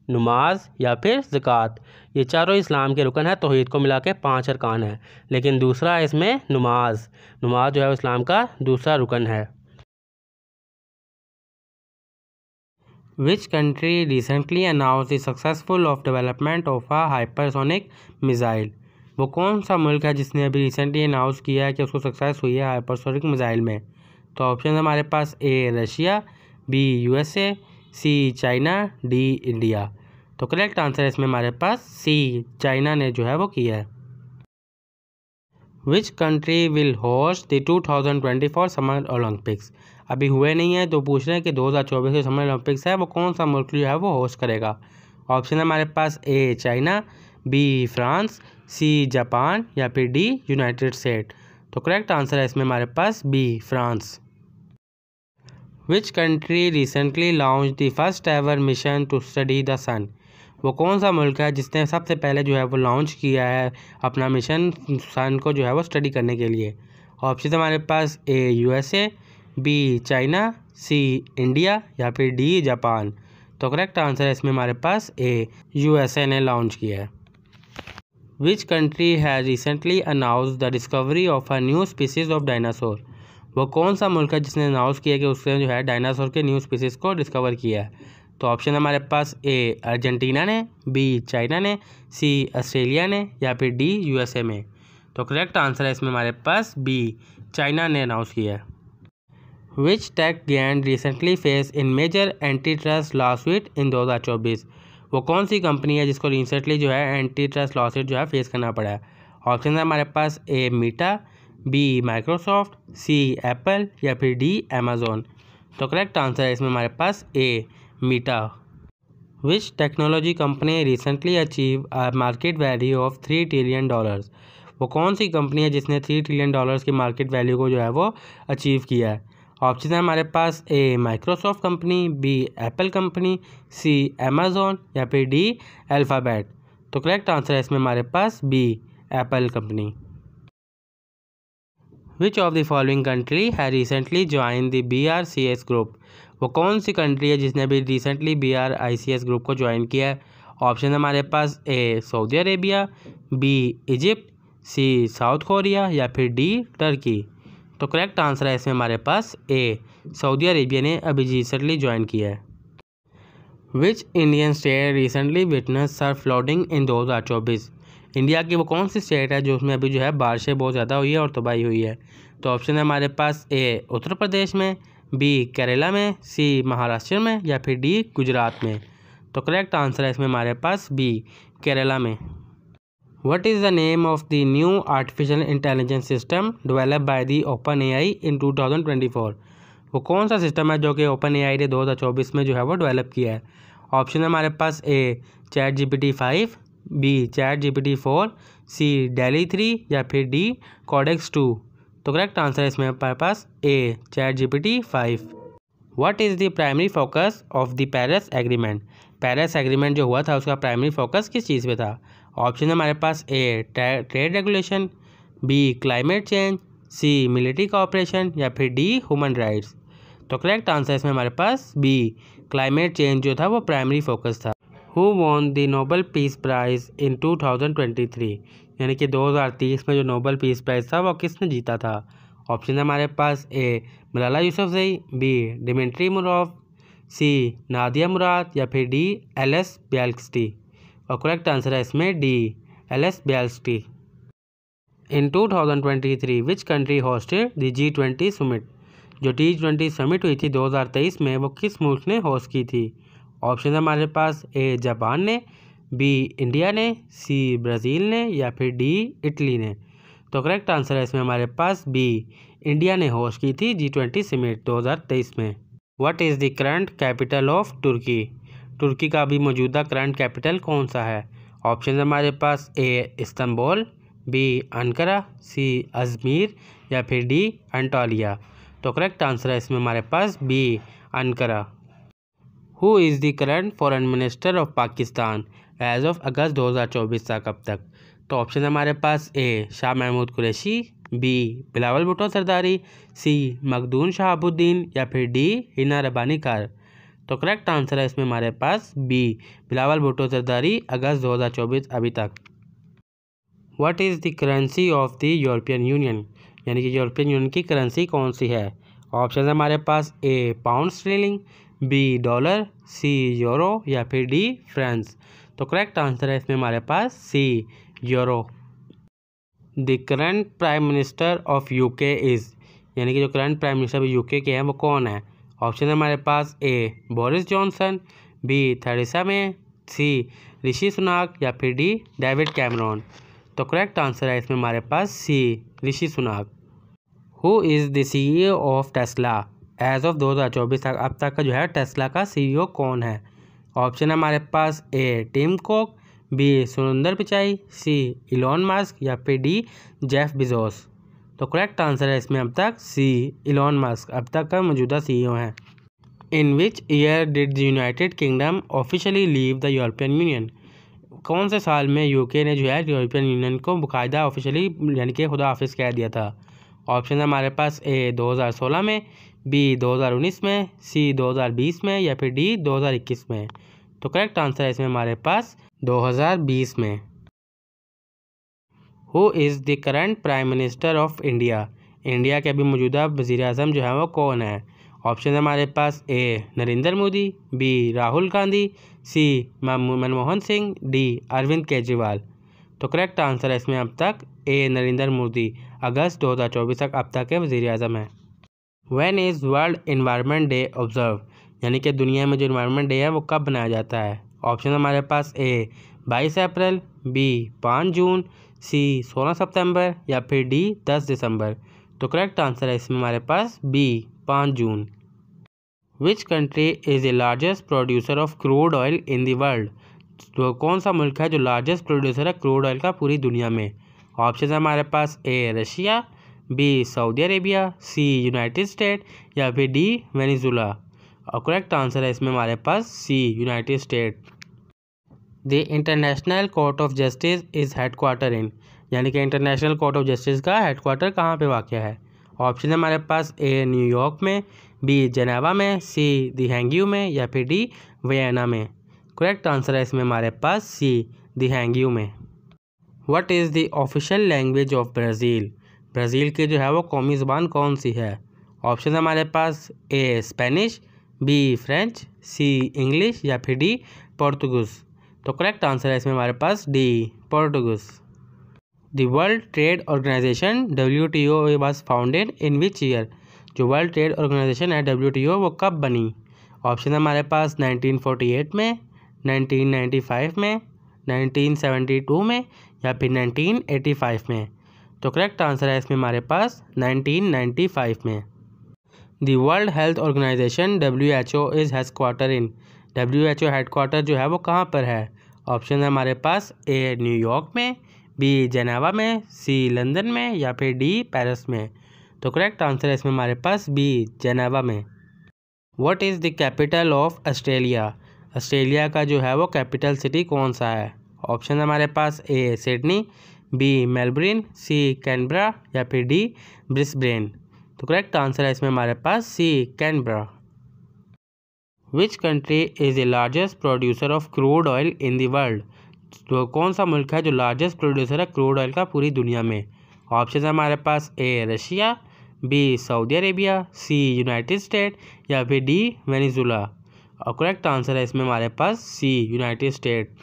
नमाज या फिर ज़कात। ये चारों इस्लाम के रुकन है, तौहीद को मिला के 5 अरकान है, लेकिन दूसरा है इसमें नमाज। नमाज जो है इस्लाम का दूसरा रुकन है। विच country recently announce the successful of development of a hypersonic missile. वो कौन सा मुल्क है जिसने अभी रिसेंटली अनाउंस किया है कि उसको सक्सेस हुई है हाइपरसोनिक मिसाइल में। तो ऑप्शन हमारे पास A Russia, B USA, C China, D India. तो करेक्ट आंसर है इसमें हमारे पास सी चाइना ने जो है वो किया है। Which country will host the 2024 summer Olympics. अभी हुए नहीं है तो पूछ रहे हैं कि 2024 के समर ओलंपिक्स है वो कौन सा मुल्क जो है वो होस्ट करेगा। ऑप्शन है हमारे पास A China, B France, C Japan या फिर डी यूनाइटेड स्टेट। तो करेक्ट आंसर है इसमें हमारे पास B France. Which country recently launch the first ever mission to study the sun. वो कौन सा मुल्क है जिसने सबसे पहले जो है वो लॉन्च किया है अपना मिशन सन को जो है वो स्टडी करने के लिए। ऑप्शन हमारे पास A USA, B China, C India या फिर डी जापान। तो करेक्ट आंसर है इसमें हमारे पास ए यूएसए ने लॉन्च किया है। Which country has recently announce the discovery of a new species of dinosaur. वो कौन सा मुल्क है जिसने अनाउंस किया कि उसने जो है डायनासोर के न्यू स्पीसीज को डिस्कवर किया है। तो ऑप्शन हमारे पास ए अर्जेंटीना ने, बी चाइना ने, सी ऑस्ट्रेलिया ने या फिर डी यूएसए में। तो करेक्ट आंसर है इसमें हमारे पास बी चाइना ने अनाउंस किया है। Which tech giant recently face in major antitrust lawsuit in 2024। वो कौन सी कंपनी है जिसको रिसेंटली जो है एंटी ट्रस्ट लॉसूट जो है फेस करना पड़ा है। ऑप्शन है हमारे पास A Meta, B Microsoft, C Apple या फिर डी अमेजोन। तो करेक्ट आंसर है इसमें हमारे पास A Meta. Which technology company recently achieve a market value of $3 trillion. वो कौन सी कंपनी है जिसने $3 ट्रिलियन की मार्केट वैल्यू को जो है वो अचीव किया है। ऑप्शन है हमारे पास A Microsoft company, B Apple company, C Amazon या फिर डी अल्फ़ाबेट। तो करेक्ट आंसर है इसमें हमारे पास B Apple company. Which of the following country है recently join the BRICS group. वो कौन सी कंट्री है जिसने अभी रिसेंटली BRICS ग्रुप को ज्वाइन किया है। ऑप्शन हमारे पास A Saudi Arabia, B Egypt, C South Korea या फिर डी टर्की। तो करेक्ट आंसर है इसमें हमारे पास ए सऊदी अरेबिया ने अभी रिसेंटली ज्वाइन किया है। Which Indian state recently witness Surf flooding in 2024। India की वो कौन सी स्टेट है जो उसमें अभी जो है बारिशें बहुत ज़्यादा हुई है और तबाही हुई है? तो ऑप्शन है हमारे पास ए उत्तर प्रदेश में, बी केरला में, सी महाराष्ट्र में या फिर डी गुजरात में। तो करेक्ट आंसर है इसमें हमारे पास बी केरला में। What is the name of the new artificial intelligence system developed by the OpenAI in 2024? वो कौन सा सिस्टम है जो कि OpenAI ने 2024 में जो है वो डेवलप किया है? ऑप्शन है हमारे पास ए ChatGPT-5, बी ChatGPT-4, सी DALL-E 3 या फिर डी Codex 2। तो करेक्ट आंसर है इसमें हमारे पास ए ChatGPT-5। What is the primary focus of the Paris Agreement? Paris agreement जो हुआ था उसका प्राइमरी फोकस किस चीज़ पे था? ऑप्शन है हमारे पास A trade regulation, B climate change, C military cooperation या फिर डी ह्यूमन राइट्स। तो करेक्ट आंसर इसमें हमारे पास बी क्लाइमेट चेंज जो था वो प्राइमरी फोकस था। Who won the Nobel peace prize in 2023? यानी कि 2023 में जो नोबेल पीस प्राइज़ था वो किसने जीता था? ऑप्शन है हमारे पास ए मलाला यूसुफजई, बी डिमिट्री मुराव, सी नादिया मुराद या फिर डी एल.एस. ब्याल्स्की। और करेक्ट आंसर है इसमें D L S. Bialiatski. In 2023 which country hosted the G20 summit? जो G20 समिट हुई थी 2023 में वो किस मुल्क ने होस्ट की थी? ऑप्शन है हमारे पास ए जापान ने, बी इंडिया ने, सी ब्राज़ील ने या फिर डी इटली ने। तो करेक्ट आंसर है इसमें हमारे पास बी इंडिया ने होस्ट की थी G20 समिट 2023 में। What is the current capital of Turkey? तुर्की का अभी मौजूदा करंट कैपिटल कौन सा है? ऑप्शन हमारे पास A Istanbul, B Ankara, C Izmir या फिर डी अंटालिया। तो करेक्ट आंसर है इसमें हमारे पास B Ankara. Who is the current foreign minister of Pakistan as of अगस्त 2024 तक अब तक? तो ऑप्शन हमारे पास A Shah Mahmood Qureshi, B Bilawal Bhutto Zardari, C Makhdoom Shahabuddin या फिर डी हिना रब्बानी कार। तो करेक्ट आंसर है इसमें हमारे पास बी बिलावल भुट्टो सरदारी अगस्त 2024 अभी तक। What is the currency of the European union? यानी कि यूरोपियन यूनियन की करेंसी कौन सी है? ऑप्शन है हमारे पास A pound sterling, B dollar, C euro या फिर डी फ्रांस। तो करेक्ट आंसर है इसमें हमारे पास C euro. The current prime minister of UK is? यानी कि जो करंट प्राइम मिनिस्टर यूके के हैं वो कौन है? ऑप्शन है हमारे पास A Boris Johnson, B Theresa May, C Rishi Sunak या फिर डी डेविड कैमरॉन। तो करेक्ट आंसर है इसमें हमारे पास C Rishi Sunak. Who is the CEO of Tesla as of 2024 तक अब तक का जो है टेस्ला का CEO कौन है? ऑप्शन है हमारे पास A Tim Cook, B Surendra Pichai, C Elon Musk या फिर डी जेफ बेजोस। तो करेक्ट आंसर है इसमें अब तक सी इलॉन मस्क अब तक का मौजूदा CEO है। In which year did the United Kingdom officially leave the European Union? कौन से साल में यूके ने जो है यूरोपियन यूनियन को बाकायदा ऑफिशियली यानी कि खुदा हाफिज़ कह दिया था? ऑप्शन है हमारे पास ए 2016 में, बी 2019 में, सी 2020 में या फिर डी 2021 में। तो करेक्ट आंसर है इसमें हमारे पास 2020 में। Who is the current prime minister of India? India के अभी मौजूदा वज़ीर आज़म जो है वो कौन है? ऑप्शन है हमारे पास ए नरेंद्र मोदी, बी राहुल गांधी, सी मनमोहन सिंह, डी अरविंद केजरीवाल। तो करेक्ट आंसर है इसमें अब तक ए नरेंद्र मोदी अगस्त 2024 तक अब तक के वज़ीर आज़म है। When is world environment day observe? यानी कि दुनिया में जो इन्वायरमेंट डे है वो कब बनाया जाता है? ऑप्शन हमारे पास ए 22 अप्रैल, बी 5 जून, सी 16 सितंबर या फिर डी 10 दिसंबर। तो करेक्ट आंसर है इसमें हमारे पास B 5 June. Which country is the largest producer of crude oil in the world? तो कौन सा मुल्क है जो लार्जेस्ट प्रोड्यूसर है क्रूड ऑयल का पूरी दुनिया में? ऑप्शन है हमारे पास A Russia, B Saudi Arabia, C United State या फिर डी वेनेजुला। और करेक्ट आंसर है इसमें हमारे पास C United State. The international court of justice is headquarter in? यानी कि इंटरनेशनल कोर्ट ऑफ जस्टिस का हेडक्वार्टर कहाँ पे वाक़या है? ऑप्शन है हमारे पास ए न्यूयॉर्क में, बी जेनेवा में, सी द हैंग में या फिर डी वियना में। करेक्ट आंसर है इसमें हमारे पास सी द हैंग में। What is the official language of Brazil? Brazil की जो है वो कौमी ज़बान कौन सी है? ऑप्शन है हमारे पास A Spanish, B French, C English या फिर डी पोर्तुगीज़। तो करेक्ट आंसर है इसमें हमारे पास D Portuguese. The world trade organization WTO was founded in which year? जो वर्ल्ड ट्रेड ऑर्गेनाइजेशन है WTO वो कब बनी? ऑप्शन है हमारे पास 1948 में, 1995 में, 1972 में या फिर 1985 में। तो करेक्ट आंसर है इसमें हमारे पास 1995 में। The world health organization WHO is headquarter in? WHO headquarter जो है वो कहाँ पर है? ऑप्शन है हमारे पास ए न्यूयॉर्क में, बी जेनेवा में, सी लंदन में या फिर डी पेरिस में। तो करेक्ट आंसर है इसमें हमारे पास बी जेनेवा में। What is the capital of Australia? Australia का जो है वो कैपिटल सिटी कौन सा है? ऑप्शन है हमारे पास A Sydney, B Melbourne, C Canberra या फिर डी ब्रिस्बेन। तो करेक्ट आंसर है इसमें हमारे पास C Canberra. Which country is the largest producer of crude oil in the world? तो कौन सा मुल्क है जो लार्जेस्ट प्रोड्यूसर है क्रूड ऑयल का पूरी दुनिया में? ऑप्शन है हमारे पास A Russia, B Saudi Arabia, C United State या फिर डी वेनेजुला। और करेक्ट आंसर है इसमें हमारे पास C United State.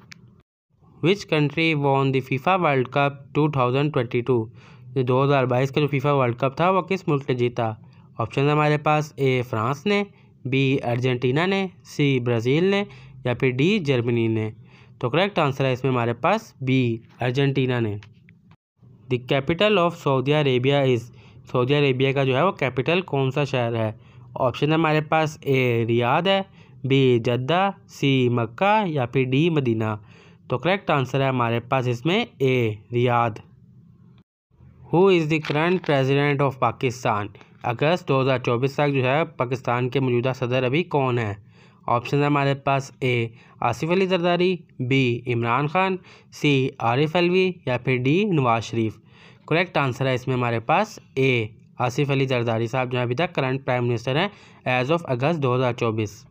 Which country won the FIFA world cup 2022? जो 2022 का जो फीफा वर्ल्ड कप था वो किस मुल्क ने जीता? ऑप्शन है हमारे पास ए फ्रांस ने, बी अर्जेंटीना ने, सी ब्राज़ील ने या फिर डी जर्मनी ने। तो करेक्ट आंसर है इसमें हमारे पास बी अर्जेंटीना ने। The capital of Saudi Arabia is? Saudi Arabia का जो है वो कैपिटल कौन सा शहर है? ऑप्शन है हमारे पास ए रियाद है, बी जद्दा, सी मक्का या फिर डी मदीना। तो करेक्ट आंसर है हमारे पास इसमें A Riyadh. Who is the current president of Pakistan? August 2024 तक जो है पाकिस्तान के मौजूदा सदर अभी कौन है? ऑप्शन है हमारे पास ए आसिफ अली जरदारी, बी इमरान खान, सी आरिफ अलवी या फिर D Nawaz Sharif. Correct answer है इसमें हमारे पास ए आसिफ अली जरदारी साहब जो अभी तक करंट प्राइम मिनिस्टर हैं age of August 2024।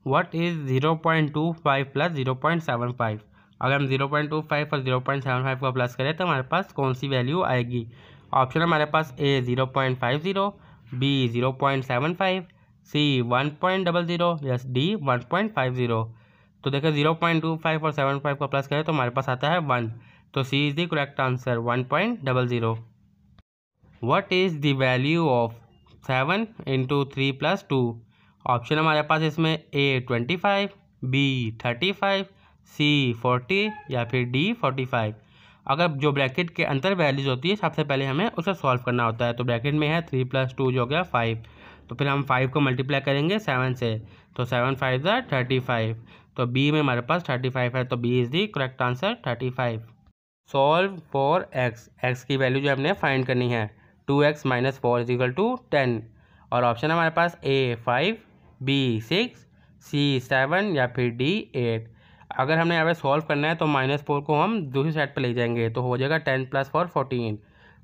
What is 0.25 plus 0.75? अगर हम 0.25 और 0.75 को प्लस करें तो हमारे पास कौन सी वैल्यू आएगी? ऑप्शन है हमारे पास ए 0.50, बी 0.75, सी 1.00 या डी 1.50। तो देखिए 0.25 और 75 को प्लस करें तो हमारे पास आता है 1। तो C is the correct answer 1.00। What is the value of 7 × 3 + 2? ऑप्शन हमारे पास इसमें ए 25, बी 35, सी 40 या फिर डी 45। अगर जो ब्रैकेट के अंदर वैल्यूज होती है सबसे पहले हमें उसे सॉल्व करना होता है। तो ब्रैकेट में है 3 + 2 जो हो गया 5। तो फिर हम 5 को मल्टीप्लाई करेंगे 7 से, तो 7 5 ज़ा 35। तो बी में हमारे पास 35 है, तो B is the correct answer 35। Solve for x. X की वैल्यू जो हमने फाइंड करनी है 2x - 4 = 10। और ऑप्शन है हमारे पास ए 5, बी 6, सी 7 या फिर डी 8। अगर हमने यहाँ पे सॉल्व करना है तो -4 को हम दूसरी साइड पे ले जाएंगे तो हो जाएगा 10 + 4 14।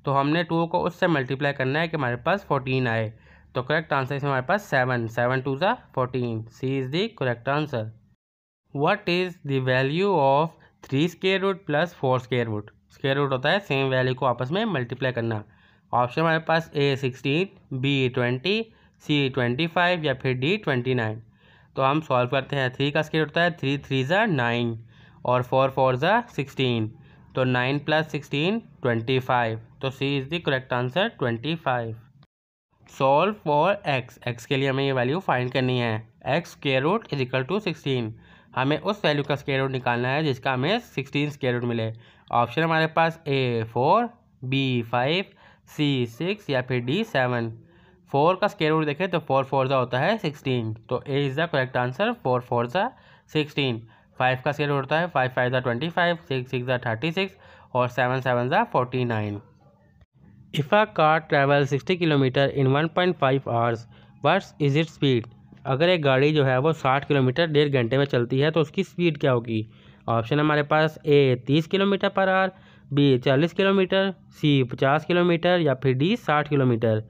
तो हमने 2 को उससे मल्टीप्लाई करना है कि हमारे पास 14 आए। तो करेक्ट आंसर इसमें हमारे पास 7 7 2 ज़ा 14। C is the correct answer. What is the value of 3 square root + 4 square root? Square root होता है सेम वैल्यू को आपस में मल्टीप्लाई करना। ऑप्शन हमारे पास ए 16, बी 20, सी 25 या फिर डी 29। तो हम सॉल्व करते हैं। 3 का स्क्वायर होता है 3 3 ज़ा 9 और 4 4 ज़ा 16। तो 9 + 16 25। तो C is the correct answer 25। Solve for x. X के लिए हमें ये वैल्यू फाइंड करनी है। X square root = 16। हमें उस वैल्यू का स्क्वायर रूट निकालना है जिसका हमें 16 स्क्वायर रूट मिले। ऑप्शन हमारे पास ए 4, बी 5, सी 6 या फिर डी 7। 4 का स्क्वायर रूट देखें तो 4 4 ज़ा होता है 16। तो A is the correct answer 4 4 ज़ा 16। 5 का स्क्वायर रूट होता है 5 5 ज़ा 25, 6 6 ज़ा 36 और 7 7 ज़ा 49। If a car travels 60 kilometre in 1.5 hours, what is its speed? अगर एक गाड़ी जो है वो 60 किलोमीटर 1.5 घंटे में चलती है तो उसकी स्पीड क्या होगी? ऑप्शन हमारे पास ए 30 km/h, बी 40 किलोमीटर, सी 50 किलोमीटर या फिर डी 60 किलोमीटर।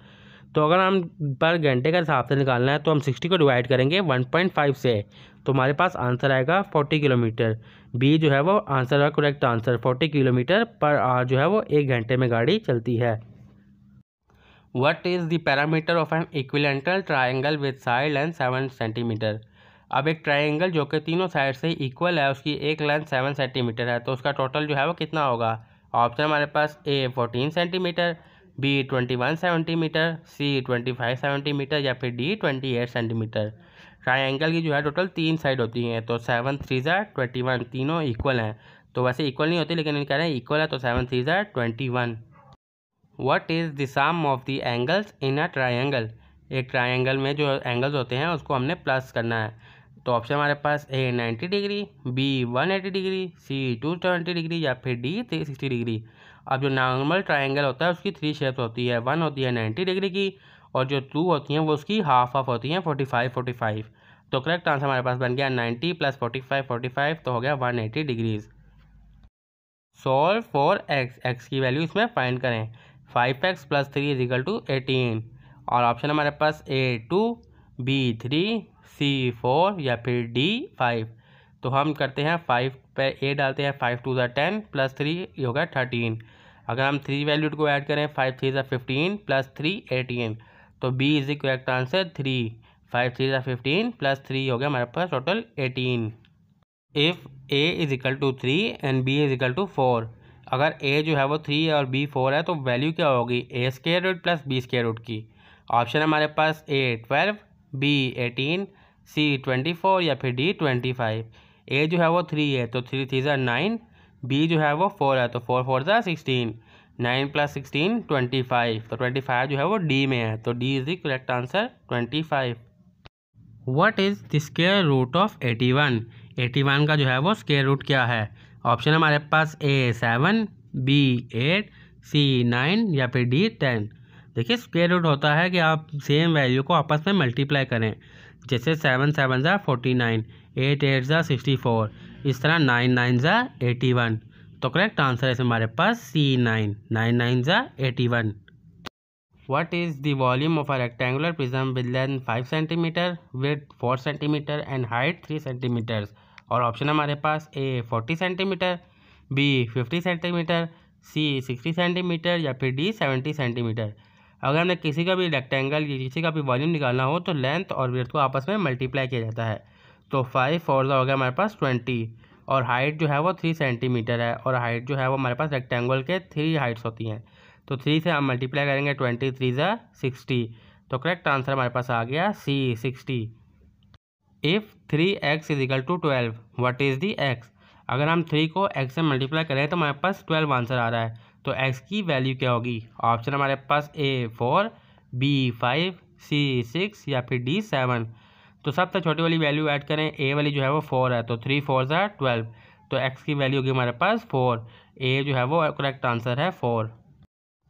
तो अगर हम पर घंटे का हिसाब से निकालना है तो हम 60 को डिवाइड करेंगे 1.5 से, तो हमारे पास आंसर आएगा 40 किलोमीटर। बी जो है वो आंसर है करेक्ट आंसर 40 km/h जो है वो 1 घंटे में गाड़ी चलती है। What is the parameter of an equilateral triangle with side length 7 cm? अब एक ट्रायंगल जो कि तीनों साइड से इक्वल है, उसकी एक लेंथ 7 सेंटीमीटर है, तो उसका टोटल जो है वो कितना होगा। ऑप्शन हमारे पास ए 14 सेंटीमीटर, बी 21 सेंटीमीटर, सी 25 सेंटीमीटर या फिर डी 28 सेंटीमीटर। ट्रायंगल की जो है टोटल 3 साइड होती हैं, तो 7 3 21, तीनों इक्वल हैं। तो वैसे इक्वल नहीं होती, लेकिन कह रहे हैं इक्वल है, तो 7 3 21। What is the sum of the angles in a triangle. एक ट्रायंगल में जो एंगल्स होते हैं उसको हमने प्लस करना है। तो ऑप्शन हमारे पास ए 90 डिग्री, बी 180 डिग्री, सी 270 डिग्री या फिर डी 360 डिग्री। अब जो नॉर्मल ट्रायंगल होता है उसकी 3 शेप्स होती है, 1 होती है 90 डिग्री की, और जो 2 होती हैं वो उसकी हाफ होती हैं 45 तो करेक्ट आंसर हमारे पास बन गया 90 + 45 तो हो गया 180 डिग्रीज। सॉल्व फॉर एक्स की वैल्यू इसमें फाइंड करें। 5x + 3 = 18, और ऑप्शन हमारे पास ए 2, बी 3, सी 4 या फिर डी 5। तो हम करते हैं 5 पे ए डालते हैं, 5 2 10 + 3 ये होगा 13। अगर हम 3 वैल्यू को ऐड करें, 5 3 15 + 3 18, तो B is the correct answer 3। 5 3 15 + 3 हो गया हमारे पास total 18। If a = 3 and b = 4, अगर a जो है वो 3 और b 4 है, तो वैल्यू क्या होगी a² + b² की। ऑप्शन हमारे पास a 12, b 18, c 24 या फिर d 25। a जो है वो 3 है, तो 3 3 9, b जो है वो 4 है, तो 4 4 16, 9 + 16 25, तो 25 जो है वो d में है, तो d is the correct answer 25। What is the square root of 81। 81 का जो है वो स्क्वायर रूट क्या है। ऑप्शन हमारे पास ए 7, बी 8, सी 9 या फिर डी 10। देखिए स्क्वायर रूट होता है कि आप सेम वैल्यू को आपस में मल्टीप्लाई करें, जैसे 7 7 = 49, 8 8 = 64, इस तरह 9 9 = 81। तो करेक्ट आंसर है हमारे पास C 9, 9 9 = 81। What is the volume of a rectangular prism with length 5 cm, width 4 cm and height 3 cm? और ऑप्शन हमारे पास A 40 cm, B 50 cm, C 60 cm या फिर D 70 cm। अगर हमने किसी का भी रेक्टेंगल या किसी का भी वॉल्यूम निकालना हो तो लेंथ और विड्थ को आपस में मल्टीप्लाई किया जाता है। तो 5 4 हो गया हमारे पास 20, और हाइट जो है वो 3 सेंटीमीटर है, और हाइट जो है वो हमारे पास रेक्टेंगल के 3 हाइट्स होती हैं, तो 3 से हम मल्टीप्लाई करेंगे, 20 3 = 60, तो करेक्ट आंसर हमारे पास आ गया C 60। If 3x = 12, what is the x। अगर हम 3 को x से मल्टीप्लाई करें तो हमारे पास 12 आंसर आ रहा है, तो x की वैल्यू क्या होगी। ऑप्शन हमारे पास A 4, B 5, C 6 या फिर D 7। तो सबसे छोटी वाली वैल्यू ऐड करें, A वाली जो है वो 4 है, तो 3 4 = 12, तो x की वैल्यू होगी हमारे पास 4। A जो है वो करेक्ट आंसर है 4।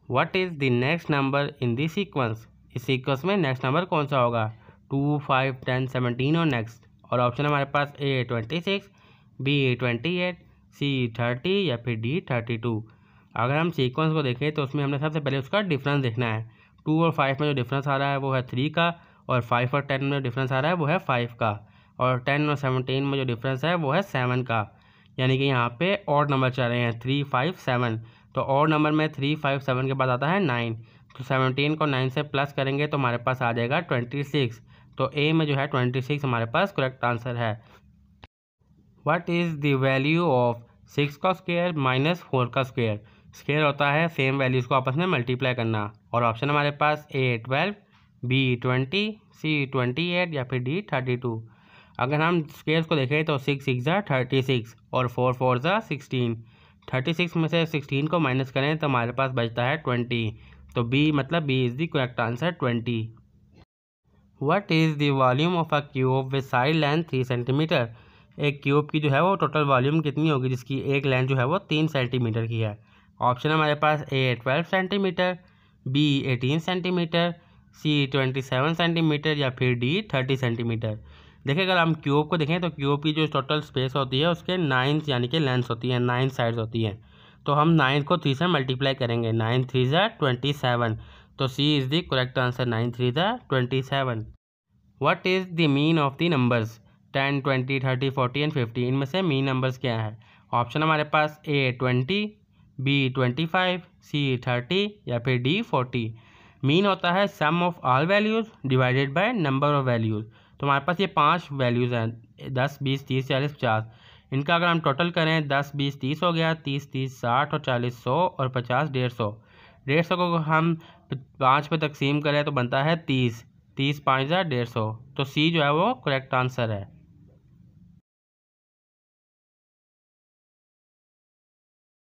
What is the next number in the sequence. इस सीक्वेंस में नेक्स्ट नंबर कौन सा होगा, 2 5 10 17 और नेक्स्ट। और ऑप्शन हमारे पास A 26, B 28, C 30 या फिर D 32। अगर हम सीक्वेंस को देखें तो उसमें हमने सबसे पहले उसका डिफरेंस देखना है। 2 और 5 में जो डिफरेंस आ रहा है वो है 3 का, और 5 और 10 में जो डिफरेंस आ रहा है वो है 5 का, और 10 और 17 में जो डिफरेंस है वो है 7 का। यानी कि यहाँ पे ऑड नंबर चल रहे हैं 3 5 7, तो ऑड नंबर में 3 5 7 के बाद आता है 9, तो 17 को 9 से प्लस करेंगे तो हमारे पास आ जाएगा 26, तो ए में जो है 26 हमारे पास करेक्ट आंसर है। What is the value of 6 का स्क्वायर - 4 का स्क्वायर। स्क्वायर होता है सेम वैल्यूज़ को आपस में मल्टीप्लाई करना, और ऑप्शन हमारे पास A 12, B 20, C 28 या फिर D 32। अगर हम स्क्वायर्स को देखें तो 6 6 = 36 और 4 4 = 16। 36 में से 16 को माइनस करें तो हमारे पास बचता है 20, तो B मतलब B is the correct answer 20। What is the volume of a cube with side length 3 centimetre. एक क्यूब की जो है वो टोटल वॉल्यूम कितनी होगी जिसकी एक लेंथ जो है वो 3 सेंटीमीटर की है। ऑप्शन हमारे पास A 12 centimetre, B 18 centimetre, C 27 centimetre या फिर D 30 सेंटीमीटर। देखिए अगर हम क्यूब को देखें तो क्यूब की जो टोटल स्पेस होती है उसके 9 यानी कि लेंथ्स होती हैं, 9 साइड्स होती हैं, तो हम 9 को 3 से मल्टीप्लाई करेंगे, 9 3 = 27, तो C is the correct answer, 9 3 = 27। What is the mean of the numbers 10 20 30 40 and 50। इनमें से मीन नंबर्स क्या है। ऑप्शन हमारे पास A 20, B 25, C 30 या फिर D 40। मीन होता है sum of all values divided by number of values. तो हमारे पास ये 5 वैल्यूज़ हैं 10, 20, 30, 40, 50। इनका अगर हम टोटल करें 10, 20, 30 हो गया, 30, 30, 60 और 40, 100 और 50, 150। 150 को हम 5 पे तकसीम करें तो बनता है 30, 30 5 150। तो सी जो है वो करेक्ट आंसर है।